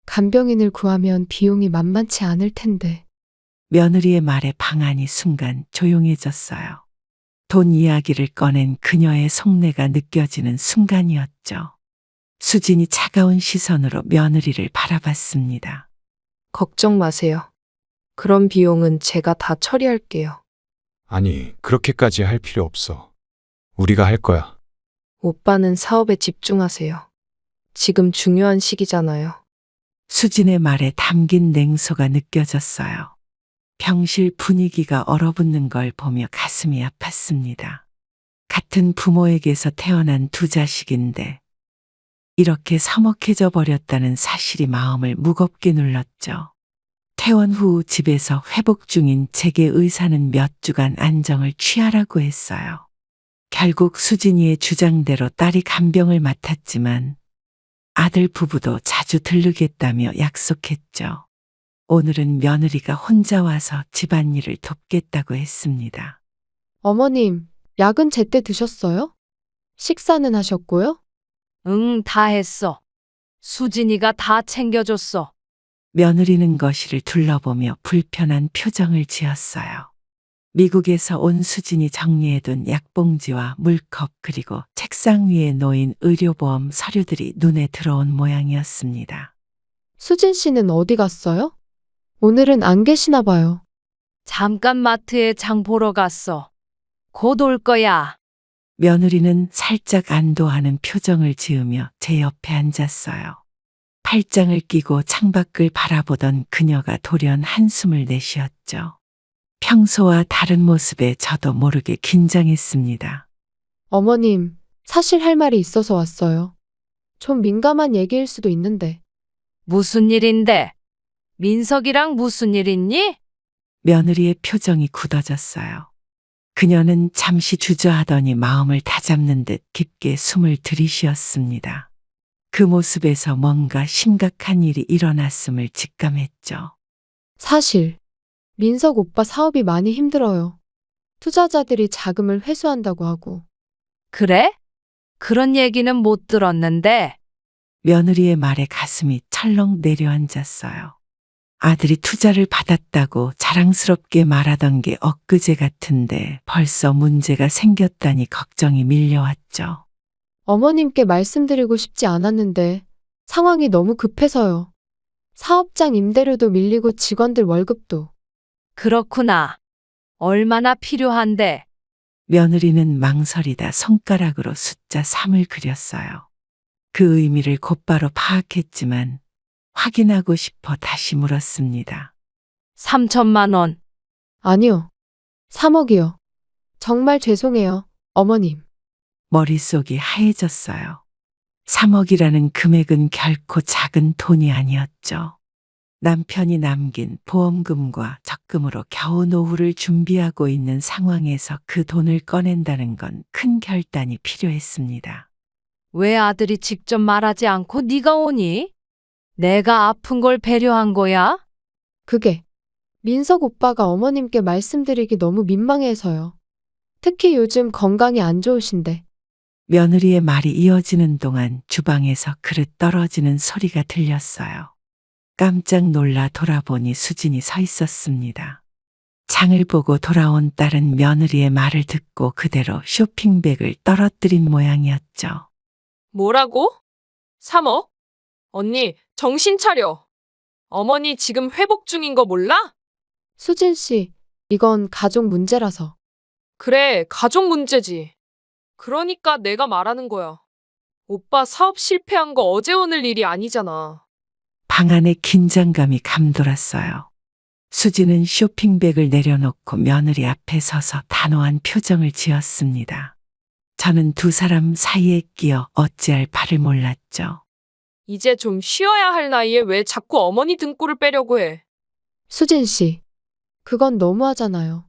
간병인을 구하면 비용이 만만치 않을 텐데. 며느리의 말에 방안이 순간 조용해졌어요. 돈 이야기를 꺼낸 그녀의 속내가 느껴지는 순간이었죠. 수진이 차가운 시선으로 며느리를 바라봤습니다. 걱정 마세요. 그런 비용은 제가 다 처리할게요. 아니, 그렇게까지 할 필요 없어. 우리가 할 거야. 오빠는 사업에 집중하세요. 지금 중요한 시기잖아요. 수진의 말에 담긴 냉소가 느껴졌어요. 병실 분위기가 얼어붙는 걸 보며 가슴이 아팠습니다. 같은 부모에게서 태어난 두 자식인데 이렇게 서먹해져 버렸다는 사실이 마음을 무겁게 눌렀죠. 퇴원 후 집에서 회복 중인 제게 의사는 몇 주간 안정을 취하라고 했어요. 결국 수진이의 주장대로 딸이 간병을 맡았지만 아들 부부도 자주 들르겠다며 약속했죠. 오늘은 며느리가 혼자 와서 집안일을 돕겠다고 했습니다. 어머님, 약은 제때 드셨어요? 식사는 하셨고요? 응, 다 했어. 수진이가 다 챙겨줬어. 며느리는 거실을 둘러보며 불편한 표정을 지었어요. 미국에서 온 수진이 정리해둔 약봉지와 물컵 그리고 책상 위에 놓인 의료보험 서류들이 눈에 들어온 모양이었습니다. 수진 씨는 어디 갔어요? 오늘은 안 계시나 봐요. 잠깐 마트에 장 보러 갔어. 곧 올 거야. 며느리는 살짝 안도하는 표정을 지으며 제 옆에 앉았어요. 팔짱을 끼고 창밖을 바라보던 그녀가 돌연 한숨을 내쉬었죠. 평소와 다른 모습에 저도 모르게 긴장했습니다. 어머님, 사실 할 말이 있어서 왔어요. 좀 민감한 얘기일 수도 있는데. 무슨 일인데? 민석이랑 무슨 일 있니? 며느리의 표정이 굳어졌어요. 그녀는 잠시 주저하더니 마음을 다잡는 듯 깊게 숨을 들이쉬었습니다. 그 모습에서 뭔가 심각한 일이 일어났음을 직감했죠. 사실 민석 오빠 사업이 많이 힘들어요. 투자자들이 자금을 회수한다고 하고. 그래? 그런 얘기는 못 들었는데. 며느리의 말에 가슴이 철렁 내려앉았어요. 아들이 투자를 받았다고 자랑스럽게 말하던 게 엊그제 같은데 벌써 문제가 생겼다니 걱정이 밀려왔죠. 어머님께 말씀드리고 싶지 않았는데 상황이 너무 급해서요. 사업장 임대료도 밀리고 직원들 월급도. 그렇구나. 얼마나 필요한데? 며느리는 망설이다 손가락으로 숫자 3을 그렸어요. 그 의미를 곧바로 파악했지만 확인하고 싶어 다시 물었습니다. 3천만 원. 아니요. 3억이요. 정말 죄송해요, 어머님. 머릿속이 하얘졌어요. 3억이라는 금액은 결코 작은 돈이 아니었죠. 남편이 남긴 보험금과 적금으로 겨우 노후를 준비하고 있는 상황에서 그 돈을 꺼낸다는 건 큰 결단이 필요했습니다. 왜 아들이 직접 말하지 않고 네가 오니? 내가 아픈 걸 배려한 거야? 그게 민석 오빠가 어머님께 말씀드리기 너무 민망해서요. 특히 요즘 건강이 안 좋으신데. 며느리의 말이 이어지는 동안 주방에서 그릇 떨어지는 소리가 들렸어요. 깜짝 놀라 돌아보니 수진이 서 있었습니다. 장을 보고 돌아온 딸은 며느리의 말을 듣고 그대로 쇼핑백을 떨어뜨린 모양이었죠. 뭐라고? 3억? 언니, 정신 차려. 어머니 지금 회복 중인 거 몰라? 수진 씨, 이건 가족 문제라서. 그래, 가족 문제지. 그러니까 내가 말하는 거야. 오빠 사업 실패한 거 어제 오늘 일이 아니잖아. 방 안에 긴장감이 감돌았어요. 수지는 쇼핑백을 내려놓고 며느리 앞에 서서 단호한 표정을 지었습니다. 저는 두 사람 사이에 끼어 어찌할 바를 몰랐죠. 이제 좀 쉬어야 할 나이에 왜 자꾸 어머니 등골을 빼려고 해. 수진 씨, 그건 너무하잖아요.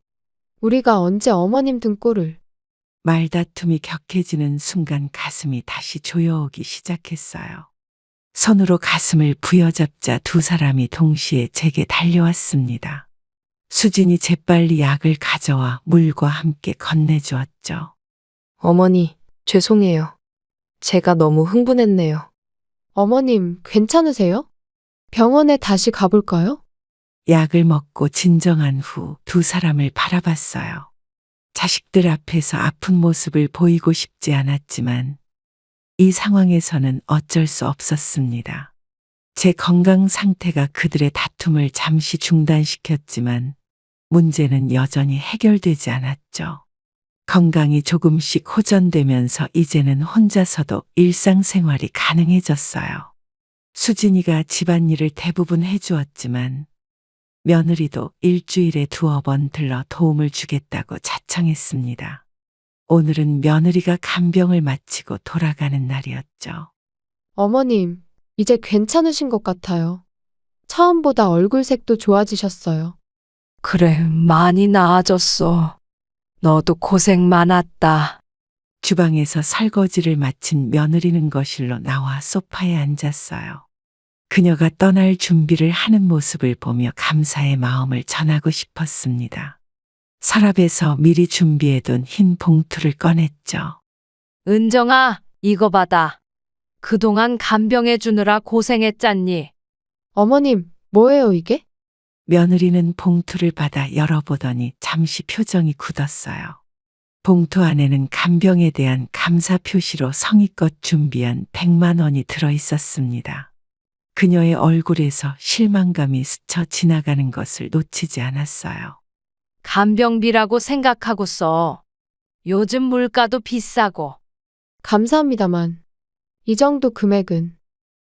우리가 언제 어머님 등골을. 말다툼이 격해지는 순간 가슴이 다시 조여오기 시작했어요. 손으로 가슴을 부여잡자 두 사람이 동시에 제게 달려왔습니다. 수진이 재빨리 약을 가져와 물과 함께 건네주었죠. 어머니, 죄송해요. 제가 너무 흥분했네요. 어머님, 괜찮으세요? 병원에 다시 가볼까요? 약을 먹고 진정한 후 두 사람을 바라봤어요. 자식들 앞에서 아픈 모습을 보이고 싶지 않았지만 이 상황에서는 어쩔 수 없었습니다. 제 건강 상태가 그들의 다툼을 잠시 중단시켰지만 문제는 여전히 해결되지 않았죠. 건강이 조금씩 호전되면서 이제는 혼자서도 일상생활이 가능해졌어요. 수진이가 집안일을 대부분 해주었지만 며느리도 일주일에 2번 들러 도움을 주겠다고 자청했습니다. 오늘은 며느리가 간병을 마치고 돌아가는 날이었죠. 어머님, 이제 괜찮으신 것 같아요. 처음보다 얼굴색도 좋아지셨어요. 그래, 많이 나아졌어. 너도 고생 많았다. 주방에서 설거지를 마친 며느리는 거실로 나와 소파에 앉았어요. 그녀가 떠날 준비를 하는 모습을 보며 감사의 마음을 전하고 싶었습니다. 서랍에서 미리 준비해둔 흰 봉투를 꺼냈죠. 은정아, 이거 받아. 그동안 간병해 주느라 고생했잖니. 어머님, 뭐예요 이게? 며느리는 봉투를 받아 열어보더니 잠시 표정이 굳었어요. 봉투 안에는 간병에 대한 감사 표시로 성의껏 준비한 100만 원이 들어 있었습니다. 그녀의 얼굴에서 실망감이 스쳐 지나가는 것을 놓치지 않았어요. 간병비라고 생각하고 써. 요즘 물가도 비싸고. 감사합니다만 이 정도 금액은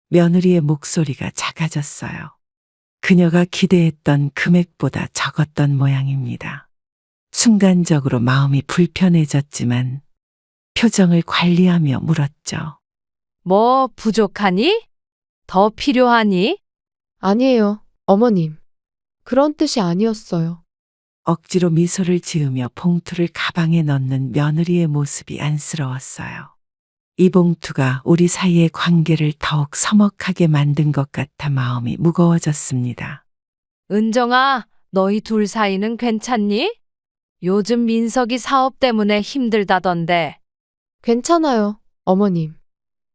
며느리의 목소리가 작아졌어요. 그녀가 기대했던 금액보다 적었던 모양입니다. 순간적으로 마음이 불편해졌지만 표정을 관리하며 물었죠. 뭐 부족하니? 더 필요하니? 아니에요, 어머님. 그런 뜻이 아니었어요. 억지로 미소를 지으며 봉투를 가방에 넣는 며느리의 모습이 안쓰러웠어요. 이 봉투가 우리 사이의 관계를 더욱 서먹하게 만든 것 같아 마음이 무거워졌습니다. 은정아, 너희 둘 사이는 괜찮니? 요즘 민석이 사업 때문에 힘들다던데. 괜찮아요, 어머님.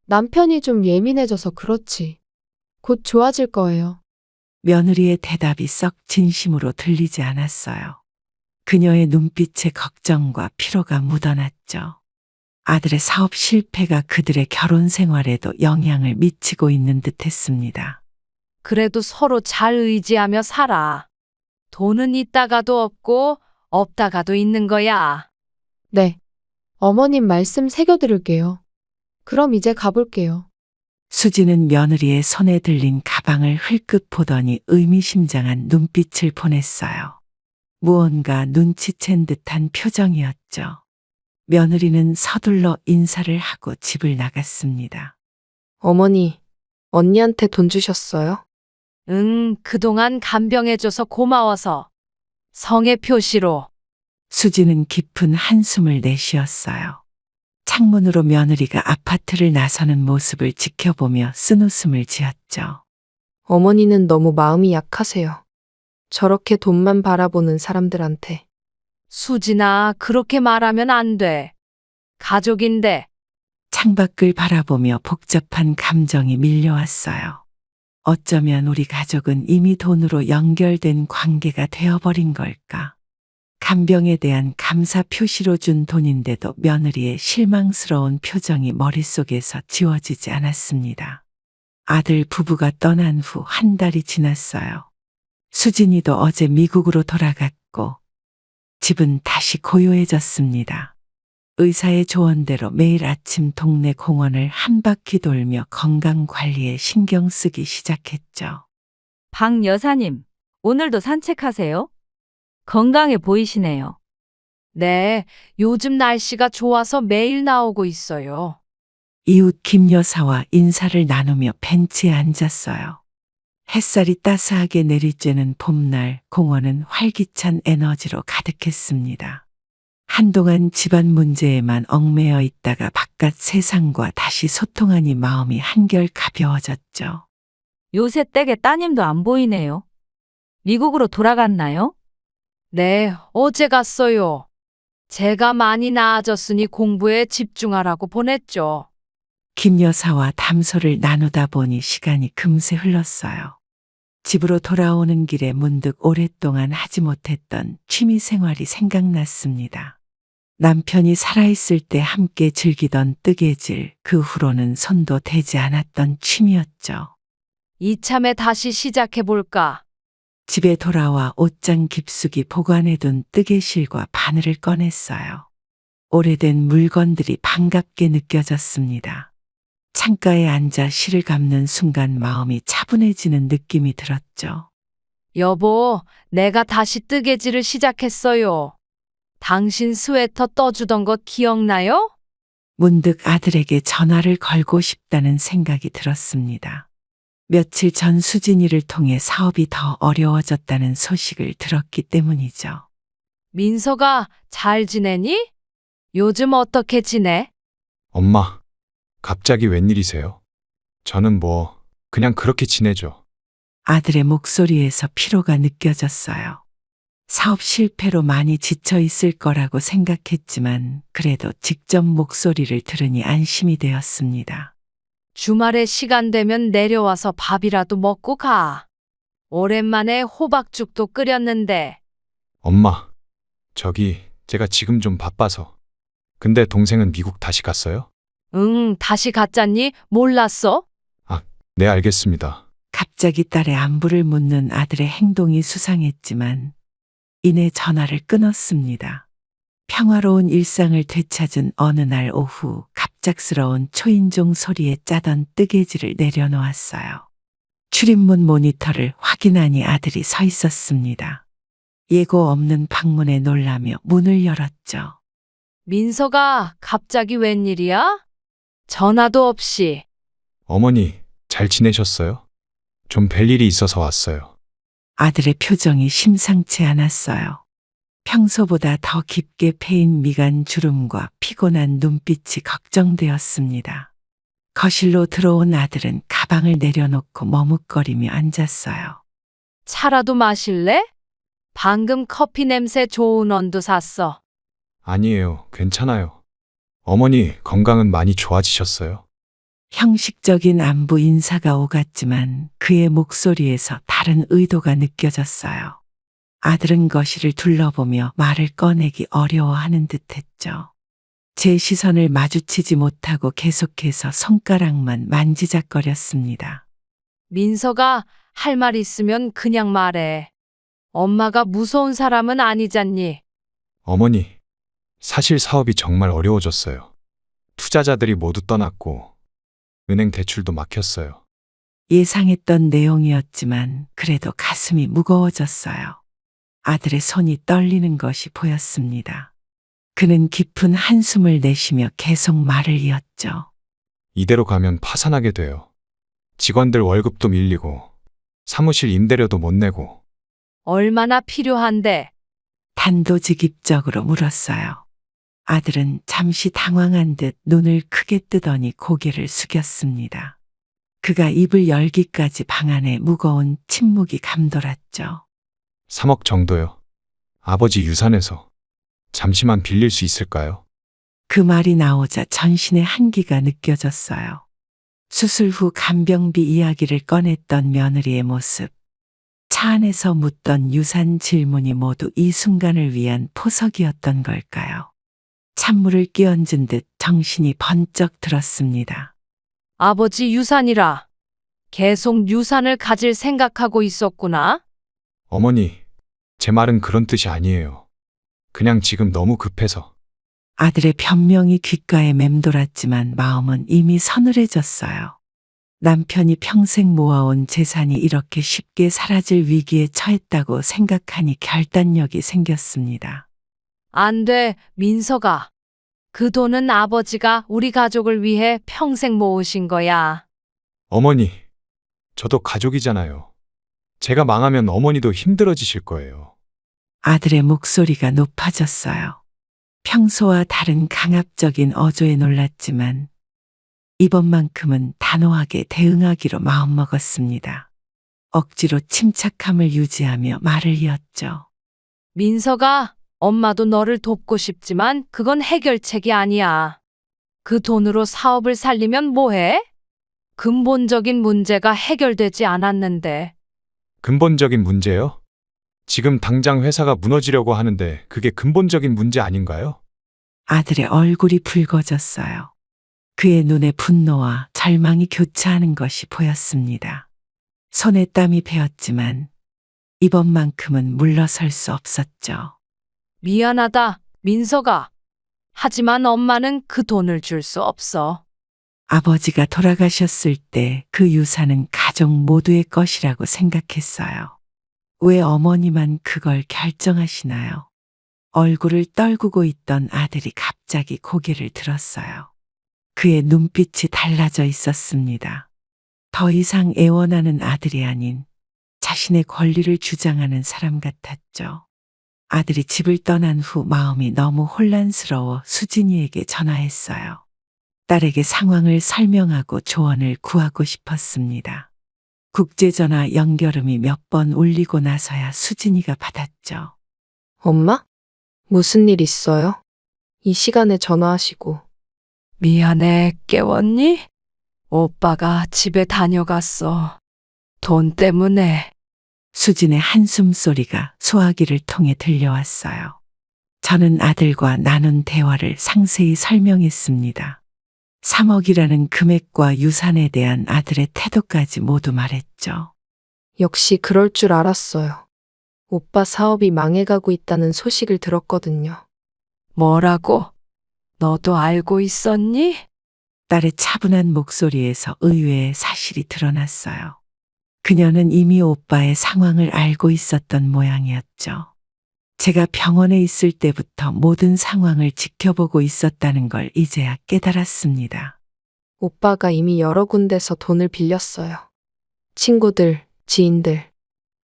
남편이 좀 예민해져서 그렇지. 곧 좋아질 거예요. 며느리의 대답이 썩 진심으로 들리지 않았어요. 그녀의 눈빛에 걱정과 피로가 묻어났죠. 아들의 사업 실패가 그들의 결혼 생활에도 영향을 미치고 있는 듯 했습니다. 그래도 서로 잘 의지하며 살아. 돈은 있다가도 없고 없다가도 있는 거야. 네. 어머님 말씀 새겨들을게요. 그럼 이제 가볼게요. 수지는 며느리의 손에 들린 가방을 흘끗 보더니 의미심장한 눈빛을 보냈어요. 무언가 눈치챈 듯한 표정이었죠. 며느리는 서둘러 인사를 하고 집을 나갔습니다. 어머니, 언니한테 돈 주셨어요? 응, 그동안 간병해줘서 고마워서. 성의 표시로. 수지는 깊은 한숨을 내쉬었어요. 창문으로 며느리가 아파트를 나서는 모습을 지켜보며 쓴웃음을 지었죠. 어머니는 너무 마음이 약하세요. 저렇게 돈만 바라보는 사람들한테. 수진아, 그렇게 말하면 안 돼. 가족인데. 창밖을 바라보며 복잡한 감정이 밀려왔어요. 어쩌면 우리 가족은 이미 돈으로 연결된 관계가 되어버린 걸까? 간병에 대한 감사 표시로 준 돈인데도 며느리의 실망스러운 표정이 머릿속에서 지워지지 않았습니다. 아들 부부가 떠난 후 한 달이 지났어요. 수진이도 어제 미국으로 돌아갔고 집은 다시 고요해졌습니다. 의사의 조언대로 매일 아침 동네 공원을 한 바퀴 돌며 건강 관리에 신경 쓰기 시작했죠. 박 여사님, 오늘도 산책하세요? 건강해 보이시네요. 네, 요즘 날씨가 좋아서 매일 나오고 있어요. 이웃 김 여사와 인사를 나누며 벤치에 앉았어요. 햇살이 따스하게 내리쬐는 봄날 공원은 활기찬 에너지로 가득했습니다. 한동안 집안 문제에만 얽매여 있다가 바깥 세상과 다시 소통하니 마음이 한결 가벼워졌죠. 요새 댁에 따님도 안 보이네요. 미국으로 돌아갔나요? 네, 어제 갔어요. 제가 많이 나아졌으니 공부에 집중하라고 보냈죠. 김 여사와 담소를 나누다 보니 시간이 금세 흘렀어요. 집으로 돌아오는 길에 문득 오랫동안 하지 못했던 취미 생활이 생각났습니다. 남편이 살아있을 때 함께 즐기던 뜨개질, 그 후로는 손도 대지 않았던 취미였죠. 이참에 다시 시작해볼까? 집에 돌아와 옷장 깊숙이 보관해둔 뜨개실과 바늘을 꺼냈어요. 오래된 물건들이 반갑게 느껴졌습니다. 창가에 앉아 실을 감는 순간 마음이 차분해지는 느낌이 들었죠. 여보, 내가 다시 뜨개질을 시작했어요. 당신 스웨터 떠주던 거 기억나요? 문득 아들에게 전화를 걸고 싶다는 생각이 들었습니다. 며칠 전 수진이를 통해 사업이 더 어려워졌다는 소식을 들었기 때문이죠. 민서가 잘 지내니? 요즘 어떻게 지내? 엄마, 갑자기 웬일이세요? 저는 그냥 그렇게 지내죠. 아들의 목소리에서 피로가 느껴졌어요. 사업 실패로 많이 지쳐 있을 거라고 생각했지만 그래도 직접 목소리를 들으니 안심이 되었습니다. 주말에 시간 되면 내려와서 밥이라도 먹고 가. 오랜만에 호박죽도 끓였는데. 엄마, 제가 지금 좀 바빠서. 근데 동생은 미국 다시 갔어요? 응, 다시 갔잖니? 몰랐어? 네, 알겠습니다. 갑자기 딸의 안부를 묻는 아들의 행동이 수상했지만 이내 전화를 끊었습니다. 평화로운 일상을 되찾은 어느 날 오후 갑작스러운 초인종 소리에 짜던 뜨개질을 내려놓았어요. 출입문 모니터를 확인하니 아들이 서 있었습니다. 예고 없는 방문에 놀라며 문을 열었죠. 민서가 갑자기 웬일이야? 전화도 없이. 어머니, 잘 지내셨어요? 좀 뵐 일이 있어서 왔어요. 아들의 표정이 심상치 않았어요. 평소보다 더 깊게 패인 미간 주름과 피곤한 눈빛이 걱정되었습니다. 거실로 들어온 아들은 가방을 내려놓고 머뭇거리며 앉았어요. 차라도 마실래? 방금 커피 냄새 좋은 원두 샀어. 아니에요. 괜찮아요. 어머니, 건강은 많이 좋아지셨어요? 형식적인 안부 인사가 오갔지만 그의 목소리에서 다른 의도가 느껴졌어요. 아들은 거실을 둘러보며 말을 꺼내기 어려워하는 듯했죠. 제 시선을 마주치지 못하고 계속해서 손가락만 만지작거렸습니다. 민서가 할 말 있으면 그냥 말해. 엄마가 무서운 사람은 아니잖니. 어머니, 사실 사업이 정말 어려워졌어요. 투자자들이 모두 떠났고 은행 대출도 막혔어요. 예상했던 내용이었지만 그래도 가슴이 무거워졌어요. 아들의 손이 떨리는 것이 보였습니다. 그는 깊은 한숨을 내쉬며 계속 말을 이었죠. 이대로 가면 파산하게 돼요. 직원들 월급도 밀리고 사무실 임대료도 못 내고. 얼마나 필요한데? 단도직입적으로 물었어요. 아들은 잠시 당황한 듯 눈을 크게 뜨더니 고개를 숙였습니다. 그가 입을 열기까지 방 안에 무거운 침묵이 감돌았죠. 3억 정도요. 아버지 유산에서. 잠시만 빌릴 수 있을까요? 그 말이 나오자 전신의 한기가 느껴졌어요. 수술 후 간병비 이야기를 꺼냈던 며느리의 모습, 차 안에서 묻던 유산 질문이 모두 이 순간을 위한 포석이었던 걸까요? 찬물을 끼얹은 듯 정신이 번쩍 들었습니다. 아버지 유산이라. 계속 유산을 가질 생각하고 있었구나. 어머니, 제 말은 그런 뜻이 아니에요. 그냥 지금 너무 급해서. 아들의 변명이 귓가에 맴돌았지만 마음은 이미 서늘해졌어요. 남편이 평생 모아온 재산이 이렇게 쉽게 사라질 위기에 처했다고 생각하니 결단력이 생겼습니다. 안 돼, 민서가. 그 돈은 아버지가 우리 가족을 위해 평생 모으신 거야. 어머니, 저도 가족이잖아요. 제가 망하면 어머니도 힘들어지실 거예요. 아들의 목소리가 높아졌어요. 평소와 다른 강압적인 어조에 놀랐지만 이번만큼은 단호하게 대응하기로 마음먹었습니다. 억지로 침착함을 유지하며 말을 이었죠. 민서가, 엄마도 너를 돕고 싶지만 그건 해결책이 아니야. 그 돈으로 사업을 살리면 뭐해? 근본적인 문제가 해결되지 않았는데. 근본적인 문제요? 지금 당장 회사가 무너지려고 하는데 그게 근본적인 문제 아닌가요? 아들의 얼굴이 붉어졌어요. 그의 눈에 분노와 절망이 교차하는 것이 보였습니다. 손에 땀이 배었지만 이번만큼은 물러설 수 없었죠. 미안하다, 민서가. 하지만 엄마는 그 돈을 줄 수 없어. 아버지가 돌아가셨을 때 그 유산은 가족 모두의 것이라고 생각했어요. 왜 어머니만 그걸 결정하시나요? 얼굴을 떨구고 있던 아들이 갑자기 고개를 들었어요. 그의 눈빛이 달라져 있었습니다. 더 이상 애원하는 아들이 아닌 자신의 권리를 주장하는 사람 같았죠. 아들이 집을 떠난 후 마음이 너무 혼란스러워 수진이에게 전화했어요. 딸에게 상황을 설명하고 조언을 구하고 싶었습니다. 국제전화 연결음이 몇 번 울리고 나서야 수진이가 받았죠. 엄마? 무슨 일 있어요? 이 시간에 전화하시고. 미안해, 깨웠니? 오빠가 집에 다녀갔어. 돈 때문에. 수진의 한숨 소리가 소화기를 통해 들려왔어요. 저는 아들과 나눈 대화를 상세히 설명했습니다. 3억이라는 금액과 유산에 대한 아들의 태도까지 모두 말했죠. 역시 그럴 줄 알았어요. 오빠 사업이 망해가고 있다는 소식을 들었거든요. 뭐라고? 너도 알고 있었니? 딸의 차분한 목소리에서 의외의 사실이 드러났어요. 그녀는 이미 오빠의 상황을 알고 있었던 모양이었죠. 제가 병원에 있을 때부터 모든 상황을 지켜보고 있었다는 걸 이제야 깨달았습니다. 오빠가 이미 여러 군데서 돈을 빌렸어요. 친구들, 지인들,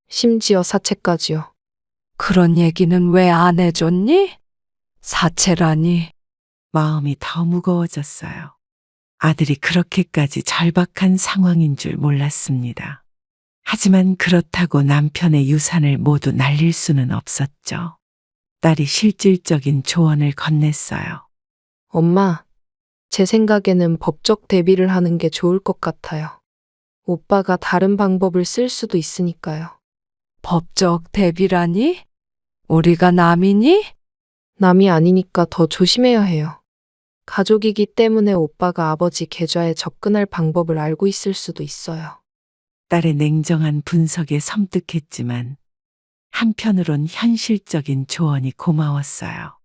심지어 사채까지요. 그런 얘기는 왜 안 해줬니? 사채라니. 마음이 더 무거워졌어요. 아들이 그렇게까지 절박한 상황인 줄 몰랐습니다. 하지만 그렇다고 남편의 유산을 모두 날릴 수는 없었죠. 딸이 실질적인 조언을 건넸어요. 엄마, 제 생각에는 법적 대비를 하는 게 좋을 것 같아요. 오빠가 다른 방법을 쓸 수도 있으니까요. 법적 대비라니? 우리가 남이니? 남이 아니니까 더 조심해야 해요. 가족이기 때문에 오빠가 아버지 계좌에 접근할 방법을 알고 있을 수도 있어요. 딸의 냉정한 분석에 섬뜩했지만 한편으론 현실적인 조언이 고마웠어요.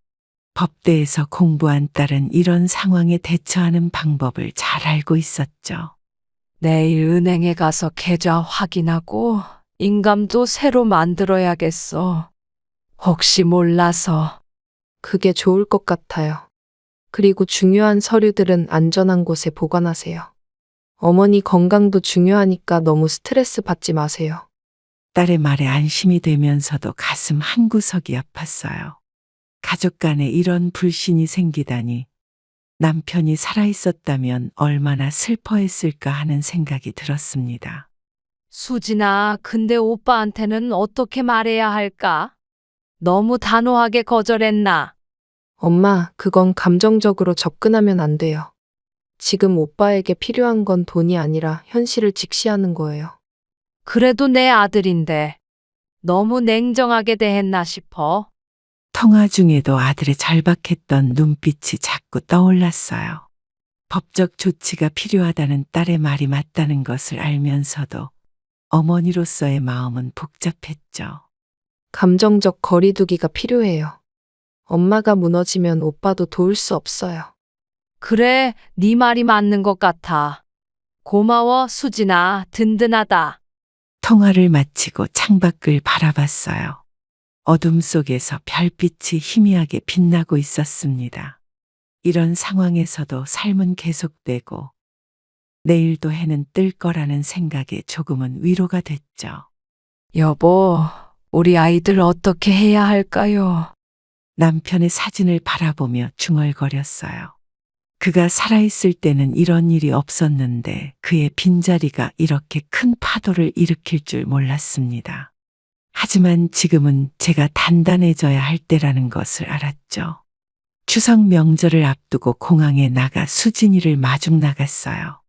법대에서 공부한 딸은 이런 상황에 대처하는 방법을 잘 알고 있었죠. 내일 은행에 가서 계좌 확인하고 인감도 새로 만들어야겠어. 혹시 몰라서. 그게 좋을 것 같아요. 그리고 중요한 서류들은 안전한 곳에 보관하세요. 어머니 건강도 중요하니까 너무 스트레스 받지 마세요. 딸의 말에 안심이 되면서도 가슴 한구석이 아팠어요. 가족 간에 이런 불신이 생기다니 남편이 살아있었다면 얼마나 슬퍼했을까 하는 생각이 들었습니다. 수진아, 근데 오빠한테는 어떻게 말해야 할까? 너무 단호하게 거절했나? 엄마, 그건 감정적으로 접근하면 안 돼요. 지금 오빠에게 필요한 건 돈이 아니라 현실을 직시하는 거예요. 그래도 내 아들인데 너무 냉정하게 대했나 싶어. 통화 중에도 아들의 절박했던 눈빛이 자꾸 떠올랐어요. 법적 조치가 필요하다는 딸의 말이 맞다는 것을 알면서도 어머니로서의 마음은 복잡했죠. 감정적 거리두기가 필요해요. 엄마가 무너지면 오빠도 도울 수 없어요. 그래, 네 말이 맞는 것 같아. 고마워, 수진아. 든든하다. 통화를 마치고 창밖을 바라봤어요. 어둠 속에서 별빛이 희미하게 빛나고 있었습니다. 이런 상황에서도 삶은 계속되고 내일도 해는 뜰 거라는 생각에 조금은 위로가 됐죠. 여보, 우리 아이들 어떻게 해야 할까요? 남편의 사진을 바라보며 중얼거렸어요. 그가 살아있을 때는 이런 일이 없었는데 그의 빈자리가 이렇게 큰 파도를 일으킬 줄 몰랐습니다. 하지만 지금은 제가 단단해져야 할 때라는 것을 알았죠. 추석 명절을 앞두고 공항에 나가 수진이를 마중 나갔어요.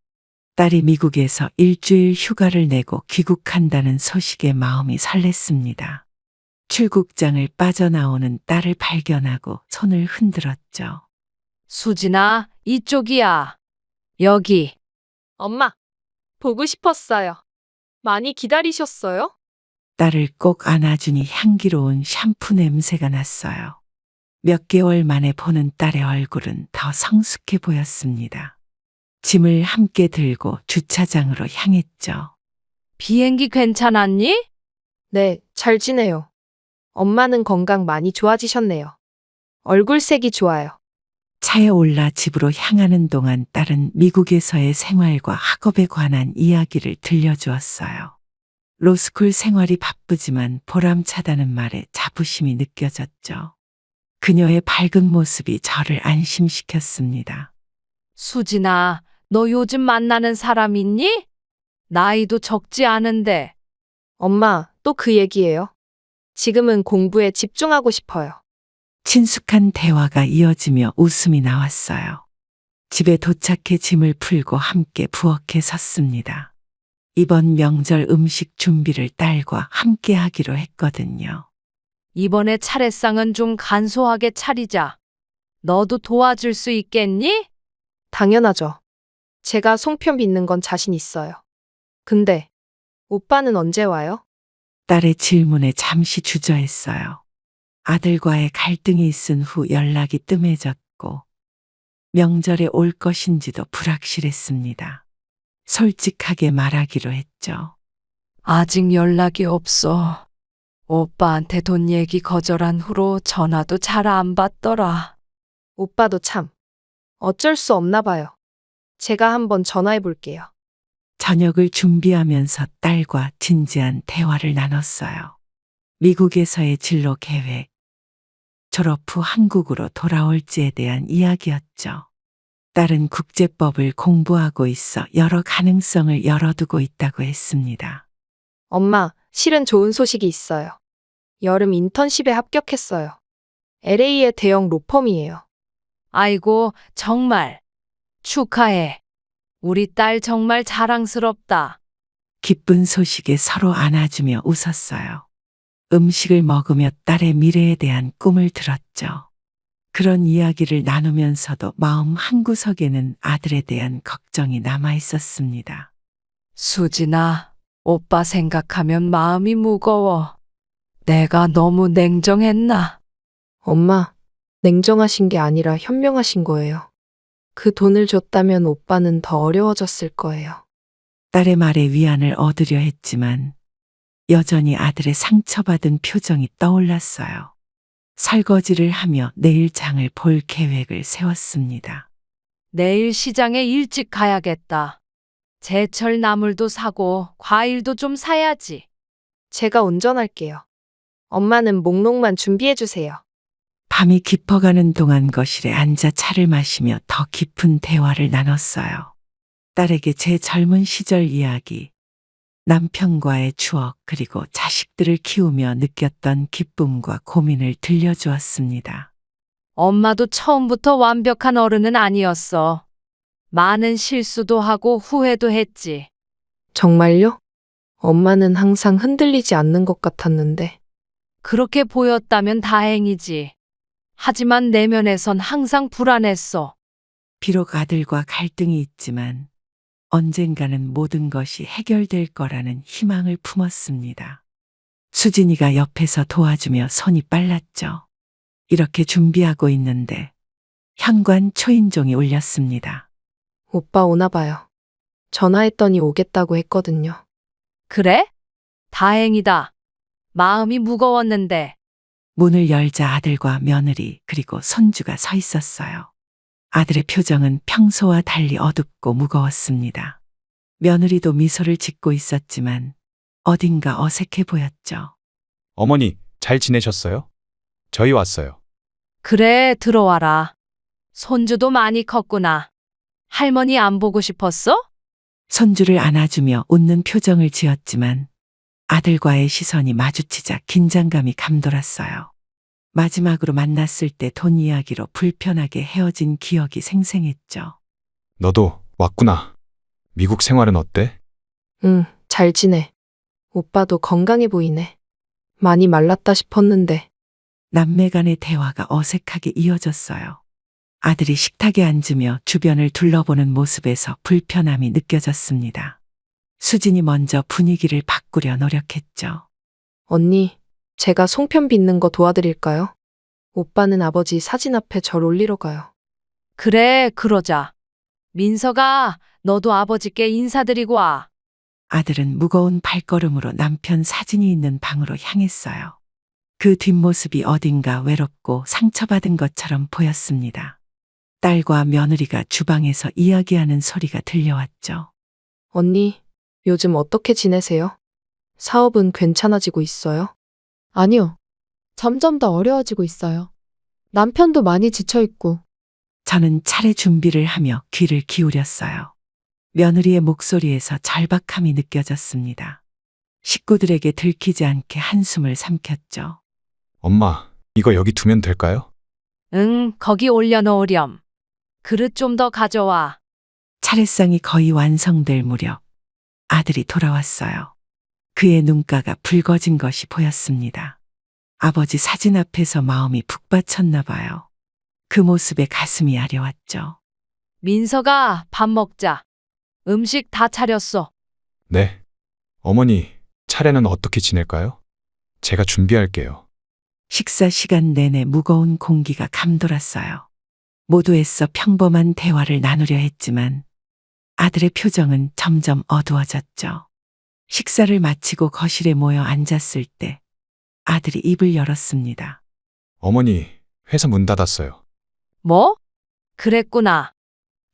딸이 미국에서 일주일 휴가를 내고 귀국한다는 소식에 마음이 설렜습니다. 출국장을 빠져나오는 딸을 발견하고 손을 흔들었죠. 수진아, 이쪽이야. 여기. 엄마, 보고 싶었어요. 많이 기다리셨어요? 딸을 꼭 안아주니 향기로운 샴푸 냄새가 났어요. 몇 개월 만에 보는 딸의 얼굴은 더 성숙해 보였습니다. 짐을 함께 들고 주차장으로 향했죠. 비행기 괜찮았니? 네, 잘 지내요. 엄마는 건강 많이 좋아지셨네요. 얼굴색이 좋아요. 차에 올라 집으로 향하는 동안 딸은 미국에서의 생활과 학업에 관한 이야기를 들려주었어요. 로스쿨 생활이 바쁘지만 보람차다는 말에 자부심이 느껴졌죠. 그녀의 밝은 모습이 저를 안심시켰습니다. 수진아, 너 요즘 만나는 사람 있니? 나이도 적지 않은데. 엄마, 또 그 얘기예요? 지금은 공부에 집중하고 싶어요. 친숙한 대화가 이어지며 웃음이 나왔어요. 집에 도착해 짐을 풀고 함께 부엌에 섰습니다. 이번 명절 음식 준비를 딸과 함께 하기로 했거든요. 이번에 차례상은 좀 간소하게 차리자. 너도 도와줄 수 있겠니? 당연하죠. 제가 송편 빚는 건 자신 있어요. 근데 오빠는 언제 와요? 딸의 질문에 잠시 주저했어요. 아들과의 갈등이 있은 후 연락이 뜸해졌고 명절에 올 것인지도 불확실했습니다. 솔직하게 말하기로 했죠. 아직 연락이 없어. 오빠한테 돈 얘기 거절한 후로 전화도 잘 안 받더라. 오빠도 참 어쩔 수 없나 봐요. 제가 한번 전화해 볼게요. 저녁을 준비하면서 딸과 진지한 대화를 나눴어요. 미국에서의 진로 계획, 졸업 후 한국으로 돌아올지에 대한 이야기였죠. 딸은 국제법을 공부하고 있어 여러 가능성을 열어두고 있다고 했습니다. 엄마, 실은 좋은 소식이 있어요. 여름 인턴십에 합격했어요. LA의 대형 로펌이에요. 아이고, 정말. 축하해. 우리 딸 정말 자랑스럽다. 기쁜 소식에 서로 안아주며 웃었어요. 음식을 먹으며 딸의 미래에 대한 꿈을 들었죠. 그런 이야기를 나누면서도 마음 한구석에는 아들에 대한 걱정이 남아 있었습니다. 수진아, 오빠 생각하면 마음이 무거워. 내가 너무 냉정했나? 엄마, 냉정하신 게 아니라 현명하신 거예요. 그 돈을 줬다면 오빠는 더 어려워졌을 거예요. 딸의 말에 위안을 얻으려 했지만 여전히 아들의 상처받은 표정이 떠올랐어요. 설거지를 하며 내일 장을 볼 계획을 세웠습니다. 내일 시장에 일찍 가야겠다. 제철 나물도 사고 과일도 좀 사야지. 제가 운전할게요. 엄마는 목록만 준비해 주세요. 밤이 깊어가는 동안 거실에 앉아 차를 마시며 더 깊은 대화를 나눴어요. 딸에게 제 젊은 시절 이야기, 남편과의 추억 그리고 자식들을 키우며 느꼈던 기쁨과 고민을 들려주었습니다. 엄마도 처음부터 완벽한 어른은 아니었어. 많은 실수도 하고 후회도 했지. 정말요? 엄마는 항상 흔들리지 않는 것 같았는데. 그렇게 보였다면 다행이지. 하지만 내면에선 항상 불안했어. 비록 아들과 갈등이 있지만 언젠가는 모든 것이 해결될 거라는 희망을 품었습니다. 수진이가 옆에서 도와주며 손이 빨랐죠. 이렇게 준비하고 있는데 현관 초인종이 울렸습니다. 오빠 오나 봐요. 전화했더니 오겠다고 했거든요. 그래? 다행이다. 마음이 무거웠는데. 문을 열자 아들과 며느리 그리고 손주가 서 있었어요. 아들의 표정은 평소와 달리 어둡고 무거웠습니다. 며느리도 미소를 짓고 있었지만 어딘가 어색해 보였죠. 어머니, 잘 지내셨어요? 저희 왔어요. 그래, 들어와라. 손주도 많이 컸구나. 할머니 안 보고 싶었어? 손주를 안아주며 웃는 표정을 지었지만 아들과의 시선이 마주치자 긴장감이 감돌았어요. 마지막으로 만났을 때 돈 이야기로 불편하게 헤어진 기억이 생생했죠. 너도 왔구나. 미국 생활은 어때? 응, 잘 지내. 오빠도 건강해 보이네. 많이 말랐다 싶었는데. 남매 간의 대화가 어색하게 이어졌어요. 아들이 식탁에 앉으며 주변을 둘러보는 모습에서 불편함이 느껴졌습니다. 수진이 먼저 분위기를 바꾸려 노력했죠. 언니, 제가 송편 빚는 거 도와드릴까요? 오빠는 아버지 사진 앞에 절 올리러 가요. 그래, 그러자. 민서가 너도 아버지께 인사드리고 와. 아들은 무거운 발걸음으로 남편 사진이 있는 방으로 향했어요. 그 뒷모습이 어딘가 외롭고 상처받은 것처럼 보였습니다. 딸과 며느리가 주방에서 이야기하는 소리가 들려왔죠. 언니, 요즘 어떻게 지내세요? 사업은 괜찮아지고 있어요? 아니요. 점점 더 어려워지고 있어요. 남편도 많이 지쳐있고. 저는 차례 준비를 하며 귀를 기울였어요. 며느리의 목소리에서 절박함이 느껴졌습니다. 식구들에게 들키지 않게 한숨을 삼켰죠. 엄마, 이거 여기 두면 될까요? 응, 거기 올려놓으렴. 그릇 좀 더 가져와. 차례상이 거의 완성될 무렵 아들이 돌아왔어요. 그의 눈가가 붉어진 것이 보였습니다. 아버지 사진 앞에서 마음이 북받쳤나 봐요. 그 모습에 가슴이 아려왔죠. 민서가 밥 먹자. 음식 다 차렸어. 네. 어머니, 차례는 어떻게 지낼까요? 제가 준비할게요. 식사 시간 내내 무거운 공기가 감돌았어요. 모두 애써 평범한 대화를 나누려 했지만 아들의 표정은 점점 어두워졌죠. 식사를 마치고 거실에 모여 앉았을 때 아들이 입을 열었습니다. 어머니, 회사 문 닫았어요. 뭐? 그랬구나.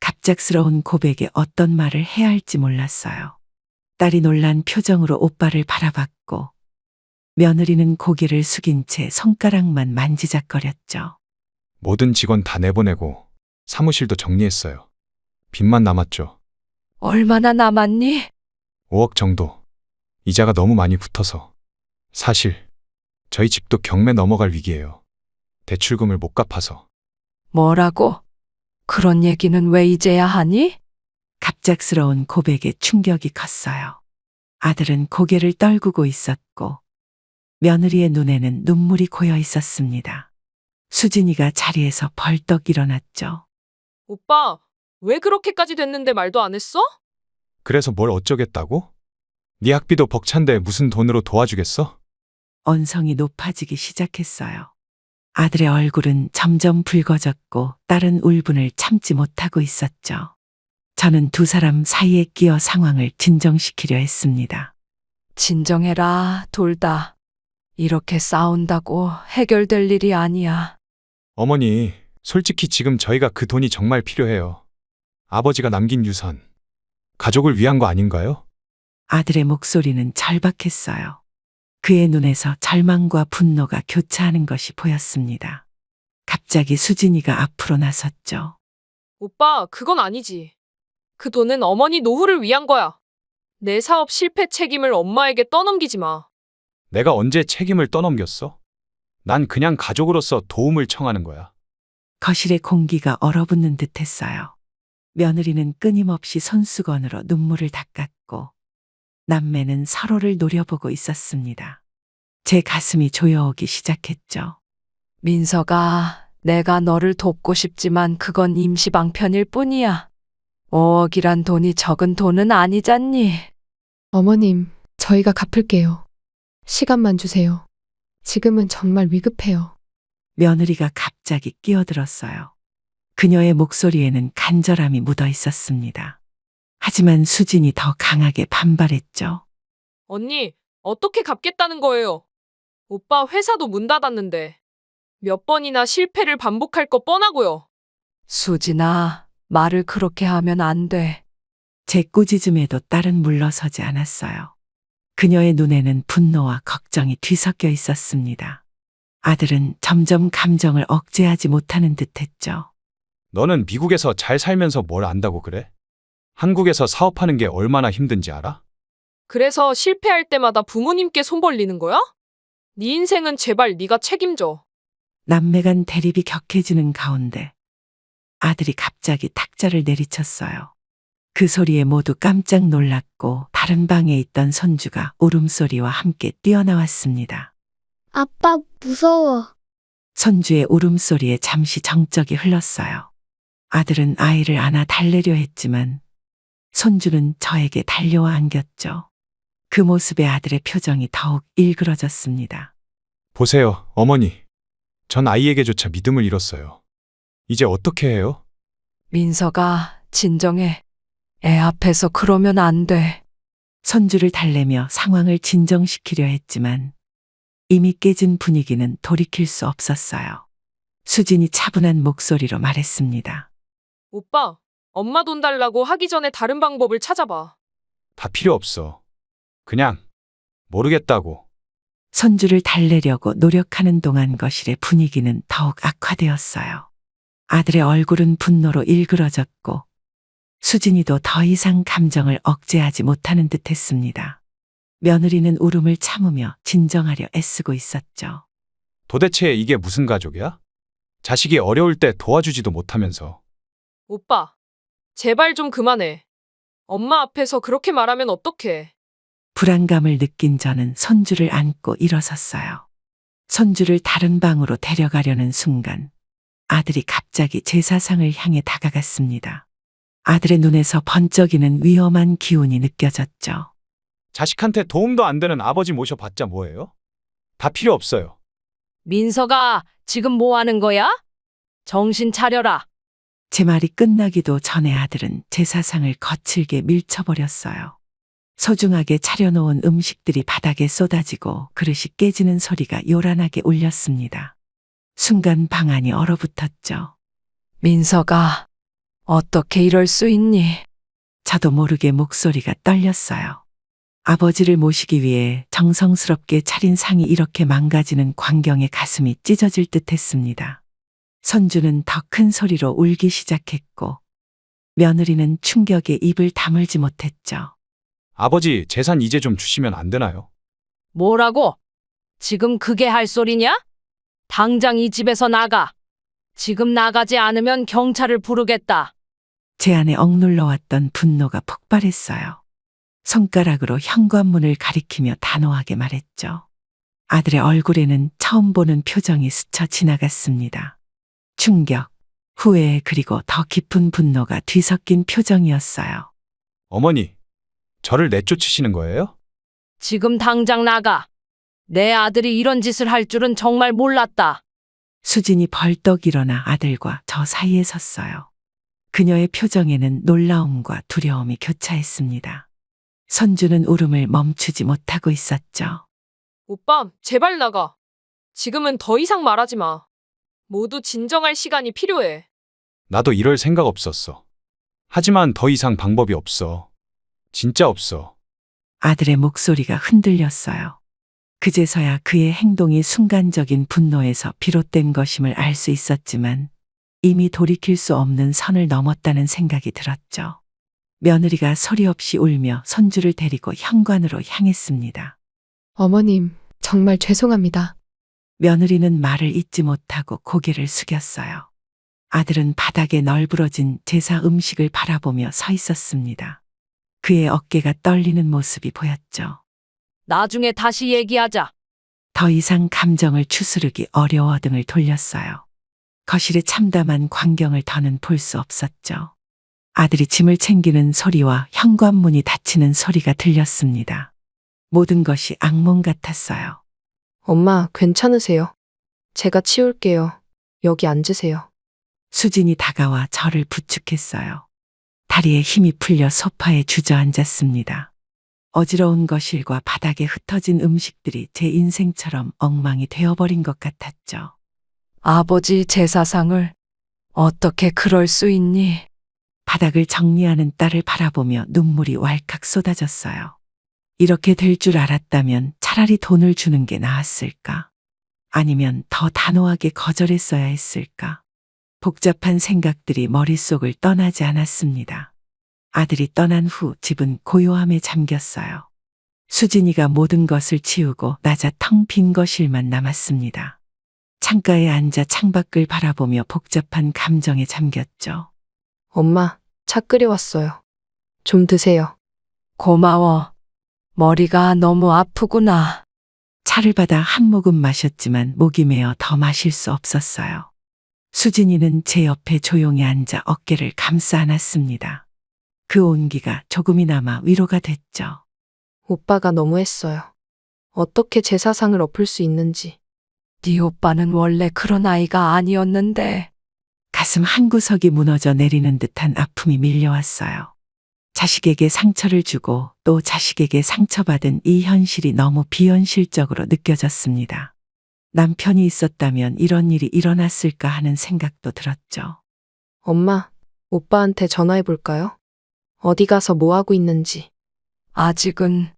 갑작스러운 고백에 어떤 말을 해야 할지 몰랐어요. 딸이 놀란 표정으로 오빠를 바라봤고 며느리는 고개를 숙인 채 손가락만 만지작거렸죠. 모든 직원 다 내보내고 사무실도 정리했어요. 빚만 남았죠. 얼마나 남았니? 5억 정도. 이자가 너무 많이 붙어서. 사실 저희 집도 경매 넘어갈 위기예요. 대출금을 못 갚아서. 뭐라고? 그런 얘기는 왜 이제야 하니? 갑작스러운 고백에 충격이 컸어요. 아들은 고개를 떨구고 있었고 며느리의 눈에는 눈물이 고여 있었습니다. 수진이가 자리에서 벌떡 일어났죠. 오빠, 왜 그렇게까지 됐는데 말도 안 했어? 그래서 뭘 어쩌겠다고? 네 학비도 벅찬데 무슨 돈으로 도와주겠어? 언성이 높아지기 시작했어요. 아들의 얼굴은 점점 붉어졌고 딸은 울분을 참지 못하고 있었죠. 저는 두 사람 사이에 끼어 상황을 진정시키려 했습니다. 진정해라, 둘 다. 이렇게 싸운다고 해결될 일이 아니야. 어머니, 솔직히 지금 저희가 그 돈이 정말 필요해요. 아버지가 남긴 유산. 가족을 위한 거 아닌가요? 아들의 목소리는 절박했어요. 그의 눈에서 절망과 분노가 교차하는 것이 보였습니다. 갑자기 수진이가 앞으로 나섰죠. 오빠, 그건 아니지. 그 돈은 어머니 노후를 위한 거야. 내 사업 실패 책임을 엄마에게 떠넘기지 마. 내가 언제 책임을 떠넘겼어? 난 그냥 가족으로서 도움을 청하는 거야. 거실의 공기가 얼어붙는 듯 했어요. 며느리는 끊임없이 손수건으로 눈물을 닦았고 남매는 서로를 노려보고 있었습니다. 제 가슴이 조여오기 시작했죠. 민서가 내가 너를 돕고 싶지만 그건 임시방편일 뿐이야. 5억이란 돈이 적은 돈은 아니잖니. 어머님, 저희가 갚을게요. 시간만 주세요. 지금은 정말 위급해요. 며느리가 갑자기 끼어들었어요. 그녀의 목소리에는 간절함이 묻어 있었습니다. 하지만 수진이 더 강하게 반발했죠. 언니, 어떻게 갚겠다는 거예요? 오빠 회사도 문 닫았는데 몇 번이나 실패를 반복할 거 뻔하고요. 수진아, 말을 그렇게 하면 안 돼. 제 꾸짖음에도 딸은 물러서지 않았어요. 그녀의 눈에는 분노와 걱정이 뒤섞여 있었습니다. 아들은 점점 감정을 억제하지 못하는 듯했죠. 너는 미국에서 잘 살면서 뭘 안다고 그래? 한국에서 사업하는 게 얼마나 힘든지 알아? 그래서 실패할 때마다 부모님께 손 벌리는 거야? 네 인생은 제발 네가 책임져. 남매 간 대립이 격해지는 가운데 아들이 갑자기 탁자를 내리쳤어요. 그 소리에 모두 깜짝 놀랐고 다른 방에 있던 손주가 울음소리와 함께 뛰어나왔습니다. 아빠, 무서워. 손주의 울음소리에 잠시 정적이 흘렀어요. 아들은 아이를 안아 달래려 했지만 손주는 저에게 달려와 안겼죠. 그 모습에 아들의 표정이 더욱 일그러졌습니다. 보세요, 어머니. 전 아이에게조차 믿음을 잃었어요. 이제 어떻게 해요? 민서가 진정해. 애 앞에서 그러면 안 돼. 손주를 달래며 상황을 진정시키려 했지만 이미 깨진 분위기는 돌이킬 수 없었어요. 수진이 차분한 목소리로 말했습니다. 오빠, 엄마 돈 달라고 하기 전에 다른 방법을 찾아봐. 다 필요 없어. 그냥 모르겠다고. 손주를 달래려고 노력하는 동안 거실의 분위기는 더욱 악화되었어요. 아들의 얼굴은 분노로 일그러졌고 수진이도 더 이상 감정을 억제하지 못하는 듯했습니다. 며느리는 울음을 참으며 진정하려 애쓰고 있었죠. 도대체 이게 무슨 가족이야? 자식이 어려울 때 도와주지도 못하면서. 오빠, 제발 좀 그만해. 엄마 앞에서 그렇게 말하면 어떡해. 불안감을 느낀 저는 선주를 안고 일어섰어요. 선주를 다른 방으로 데려가려는 순간 아들이 갑자기 제사상을 향해 다가갔습니다. 아들의 눈에서 번쩍이는 위험한 기운이 느껴졌죠. 자식한테 도움도 안 되는 아버지 모셔봤자 뭐예요? 다 필요 없어요. 민서가 지금 뭐 하는 거야? 정신 차려라. 제 말이 끝나기도 전에 아들은 제사상을 거칠게 밀쳐버렸어요. 소중하게 차려놓은 음식들이 바닥에 쏟아지고 그릇이 깨지는 소리가 요란하게 울렸습니다. 순간 방 안이 얼어붙었죠. 민서가 어떻게 이럴 수 있니? 저도 모르게 목소리가 떨렸어요. 아버지를 모시기 위해 정성스럽게 차린 상이 이렇게 망가지는 광경에 가슴이 찢어질 듯 했습니다. 선주는 더 큰 소리로 울기 시작했고 며느리는 충격에 입을 다물지 못했죠. 아버지 재산 이제 좀 주시면 안 되나요? 뭐라고? 지금 그게 할 소리냐? 당장 이 집에서 나가. 지금 나가지 않으면 경찰을 부르겠다. 제 안에 억눌러왔던 분노가 폭발했어요. 손가락으로 현관문을 가리키며 단호하게 말했죠. 아들의 얼굴에는 처음 보는 표정이 스쳐 지나갔습니다. 충격, 후회 그리고 더 깊은 분노가 뒤섞인 표정이었어요. 어머니, 저를 내쫓으시는 거예요? 지금 당장 나가. 내 아들이 이런 짓을 할 줄은 정말 몰랐다. 수진이 벌떡 일어나 아들과 저 사이에 섰어요. 그녀의 표정에는 놀라움과 두려움이 교차했습니다. 선주는 울음을 멈추지 못하고 있었죠. 오빠, 제발 나가. 지금은 더 이상 말하지 마. 모두 진정할 시간이 필요해. 나도 이럴 생각 없었어. 하지만 더 이상 방법이 없어. 진짜 없어. 아들의 목소리가 흔들렸어요. 그제서야 그의 행동이 순간적인 분노에서 비롯된 것임을 알 수 있었지만 이미 돌이킬 수 없는 선을 넘었다는 생각이 들었죠. 며느리가 소리 없이 울며 선주를 데리고 현관으로 향했습니다. 어머님, 정말 죄송합니다. 며느리는 말을 잇지 못하고 고개를 숙였어요. 아들은 바닥에 널브러진 제사 음식을 바라보며 서 있었습니다. 그의 어깨가 떨리는 모습이 보였죠. 나중에 다시 얘기하자. 더 이상 감정을 추스르기 어려워 등을 돌렸어요. 거실의 참담한 광경을 더는 볼 수 없었죠. 아들이 짐을 챙기는 소리와 현관문이 닫히는 소리가 들렸습니다. 모든 것이 악몽 같았어요. 엄마, 괜찮으세요? 제가 치울게요. 여기 앉으세요. 수진이 다가와 저를 부축했어요. 다리에 힘이 풀려 소파에 주저앉았습니다. 어지러운 거실과 바닥에 흩어진 음식들이 제 인생처럼 엉망이 되어버린 것 같았죠. 아버지 제사상을 어떻게 그럴 수 있니? 바닥을 정리하는 딸을 바라보며 눈물이 왈칵 쏟아졌어요. 이렇게 될 줄 알았다면 차라리 돈을 주는 게 나았을까? 아니면 더 단호하게 거절했어야 했을까? 복잡한 생각들이 머릿속을 떠나지 않았습니다. 아들이 떠난 후 집은 고요함에 잠겼어요. 수진이가 모든 것을 치우고 낮아 텅 빈 거실만 남았습니다. 창가에 앉아 창밖을 바라보며 복잡한 감정에 잠겼죠. 엄마, 차 끓여왔어요. 좀 드세요. 고마워. 머리가 너무 아프구나. 차를 받아 한 모금 마셨지만 목이 메어 더 마실 수 없었어요. 수진이는 제 옆에 조용히 앉아 어깨를 감싸 안았습니다. 그 온기가 조금이나마 위로가 됐죠. 오빠가 너무했어요. 어떻게 제사상을 엎을 수 있는지. 네 오빠는 원래 그런 아이가 아니었는데. 가슴 한구석이 무너져 내리는 듯한 아픔이 밀려왔어요. 자식에게 상처를 주고 또 자식에게 상처받은 이 현실이 너무 비현실적으로 느껴졌습니다. 남편이 있었다면 이런 일이 일어났을까 하는 생각도 들었죠. 엄마, 오빠한테 전화해 볼까요? 어디 가서 뭐 하고 있는지. 아직은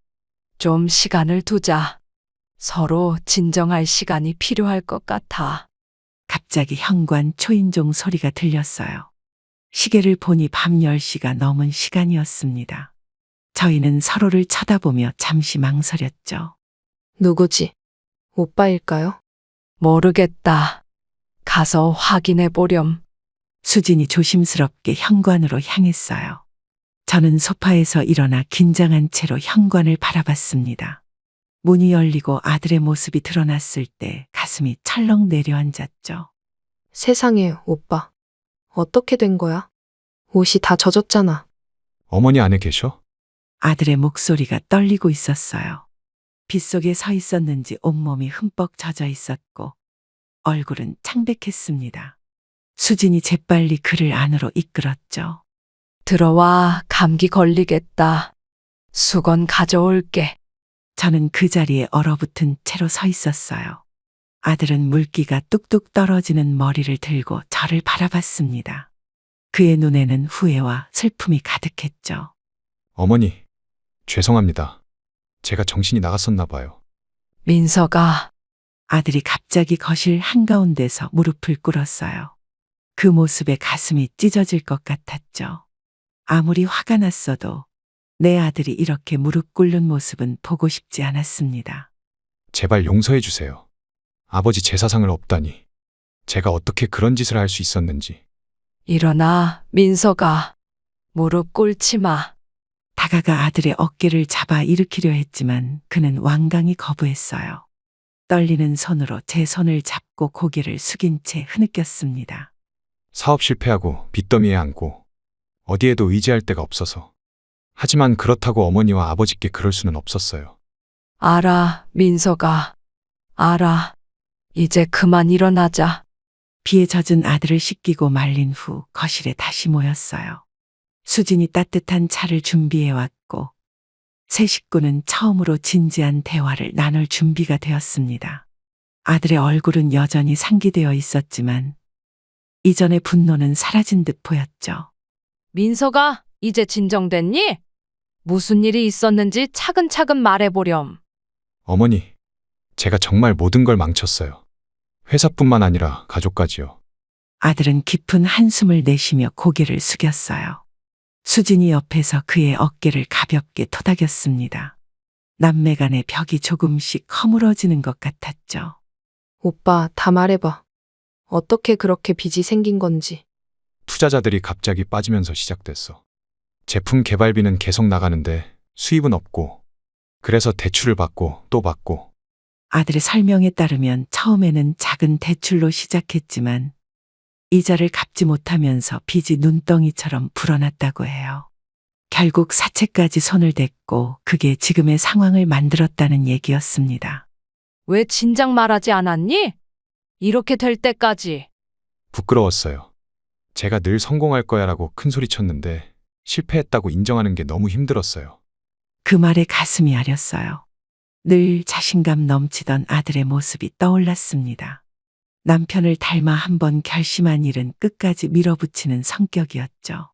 좀 시간을 두자. 서로 진정할 시간이 필요할 것 같아. 갑자기 현관 초인종 소리가 들렸어요. 시계를 보니 밤 10시가 넘은 시간이었습니다. 저희는 서로를 쳐다보며 잠시 망설였죠. 누구지? 오빠일까요? 모르겠다. 가서 확인해 보렴. 수진이 조심스럽게 현관으로 향했어요. 저는 소파에서 일어나 긴장한 채로 현관을 바라봤습니다. 문이 열리고 아들의 모습이 드러났을 때 가슴이 철렁 내려앉았죠. 세상에, 오빠. 어떻게 된 거야? 옷이 다 젖었잖아. 어머니 안에 계셔? 아들의 목소리가 떨리고 있었어요. 빗속에 서 있었는지 온몸이 흠뻑 젖어 있었고 얼굴은 창백했습니다. 수진이 재빨리 그를 안으로 이끌었죠. 들어와, 감기 걸리겠다. 수건 가져올게. 저는 그 자리에 얼어붙은 채로 서 있었어요. 아들은 물기가 뚝뚝 떨어지는 머리를 들고 저를 바라봤습니다. 그의 눈에는 후회와 슬픔이 가득했죠. 어머니, 죄송합니다. 제가 정신이 나갔었나 봐요. 민서가. 아들이 갑자기 거실 한가운데서 무릎을 꿇었어요. 그 모습에 가슴이 찢어질 것 같았죠. 아무리 화가 났어도 내 아들이 이렇게 무릎 꿇는 모습은 보고 싶지 않았습니다. 제발 용서해 주세요. 아버지 제사상을 업다니. 제가 어떻게 그런 짓을 할 수 있었는지. 일어나, 민서가. 무릎 꿇지 마. 다가가 아들의 어깨를 잡아 일으키려 했지만 그는 완강히 거부했어요. 떨리는 손으로 제 손을 잡고 고개를 숙인 채 흐느꼈습니다. 사업 실패하고 빚더미에 앉고 어디에도 의지할 데가 없어서. 하지만 그렇다고 어머니와 아버지께 그럴 수는 없었어요. 알아, 민서가. 알아. 이제 그만 일어나자. 비에 젖은 아들을 씻기고 말린 후 거실에 다시 모였어요. 수진이 따뜻한 차를 준비해 왔고 세 식구는 처음으로 진지한 대화를 나눌 준비가 되었습니다. 아들의 얼굴은 여전히 상기되어 있었지만 이전의 분노는 사라진 듯 보였죠. 민서가, 이제 진정됐니? 무슨 일이 있었는지 차근차근 말해보렴. 어머니, 제가 정말 모든 걸 망쳤어요. 회사뿐만 아니라 가족까지요. 아들은 깊은 한숨을 내쉬며 고개를 숙였어요. 수진이 옆에서 그의 어깨를 가볍게 토닥였습니다. 남매 간의 벽이 조금씩 허물어지는 것 같았죠. 오빠, 다 말해봐. 어떻게 그렇게 빚이 생긴 건지. 투자자들이 갑자기 빠지면서 시작됐어. 제품 개발비는 계속 나가는데 수입은 없고, 그래서 대출을 받고 또 받고. 아들의 설명에 따르면 처음에는 작은 대출로 시작했지만 이자를 갚지 못하면서 빚이 눈덩이처럼 불어났다고 해요. 결국 사채까지 손을 댔고 그게 지금의 상황을 만들었다는 얘기였습니다. 왜 진작 말하지 않았니? 이렇게 될 때까지. 부끄러웠어요. 제가 늘 성공할 거야라고 큰 소리 쳤는데 실패했다고 인정하는 게 너무 힘들었어요. 그 말에 가슴이 아렸어요. 늘 자신감 넘치던 아들의 모습이 떠올랐습니다. 남편을 닮아 한번 결심한 일은 끝까지 밀어붙이는 성격이었죠.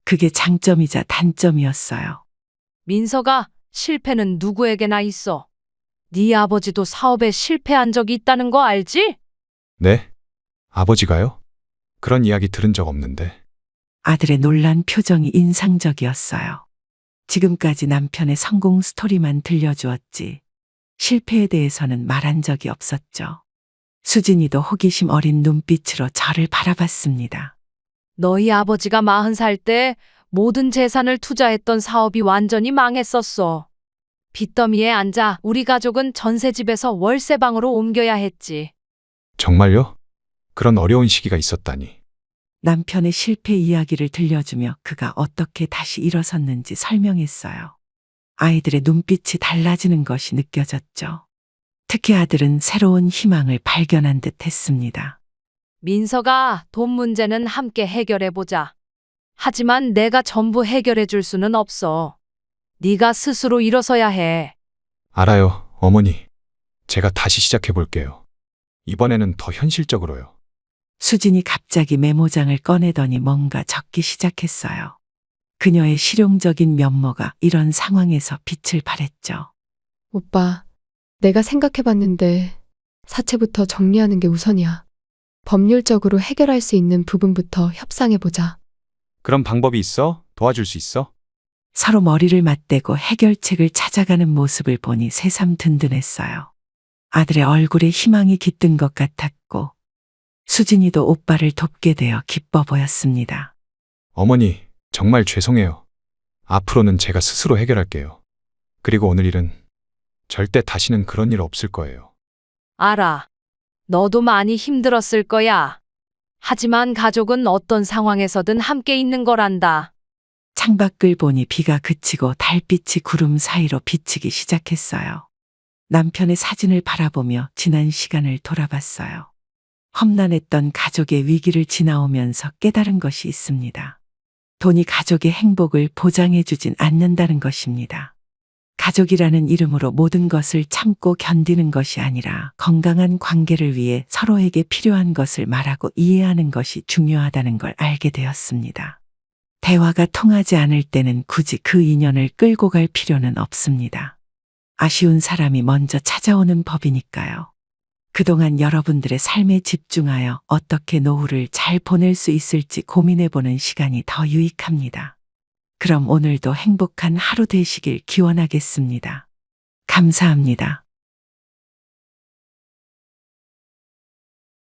그게 장점이자 단점이었어요. 민서가, 실패는 누구에게나 있어. 네 아버지도 사업에 실패한 적이 있다는 거 알지? 네? 아버지가요? 그런 이야기 들은 적 없는데. 아들의 놀란 표정이 인상적이었어요. 지금까지 남편의 성공 스토리만 들려주었지 실패에 대해서는 말한 적이 없었죠. 수진이도 호기심 어린 눈빛으로 저를 바라봤습니다. 너희 아버지가 40살 때 모든 재산을 투자했던 사업이 완전히 망했었어. 빚더미에 앉아 우리 가족은 전셋집에서 월세방으로 옮겨야 했지. 정말요? 그런 어려운 시기가 있었다니. 남편의 실패 이야기를 들려주며 그가 어떻게 다시 일어섰는지 설명했어요. 아이들의 눈빛이 달라지는 것이 느껴졌죠. 특히 아들은 새로운 희망을 발견한 듯 했습니다. 민서가, 돈 문제는 함께 해결해보자. 하지만 내가 전부 해결해 줄 수는 없어. 네가 스스로 일어서야 해. 알아요, 어머니. 제가 다시 시작해 볼게요. 이번에는 더 현실적으로요. 수진이 갑자기 메모장을 꺼내더니 뭔가 적기 시작했어요. 그녀의 실용적인 면모가 이런 상황에서 빛을 발했죠. 오빠, 내가 생각해봤는데 사채부터 정리하는 게 우선이야. 법률적으로 해결할 수 있는 부분부터 협상해보자. 그런 방법이 있어? 도와줄 수 있어? 서로 머리를 맞대고 해결책을 찾아가는 모습을 보니 새삼 든든했어요. 아들의 얼굴에 희망이 깃든 것 같았고 수진이도 오빠를 돕게 되어 기뻐 보였습니다. 어머니, 정말 죄송해요. 앞으로는 제가 스스로 해결할게요. 그리고 오늘 일은 절대 다시는 그런 일 없을 거예요. 알아. 너도 많이 힘들었을 거야. 하지만 가족은 어떤 상황에서든 함께 있는 거란다. 창밖을 보니 비가 그치고 달빛이 구름 사이로 비치기 시작했어요. 남편의 사진을 바라보며 지난 시간을 돌아봤어요. 험난했던 가족의 위기를 지나오면서 깨달은 것이 있습니다. 돈이 가족의 행복을 보장해주진 않는다는 것입니다. 가족이라는 이름으로 모든 것을 참고 견디는 것이 아니라 건강한 관계를 위해 서로에게 필요한 것을 말하고 이해하는 것이 중요하다는 걸 알게 되었습니다. 대화가 통하지 않을 때는 굳이 그 인연을 끌고 갈 필요는 없습니다. 아쉬운 사람이 먼저 찾아오는 법이니까요. 그동안 여러분들의 삶에 집중하여 어떻게 노후를 잘 보낼 수 있을지 고민해보는 시간이 더 유익합니다. 그럼 오늘도 행복한 하루 되시길 기원하겠습니다. 감사합니다.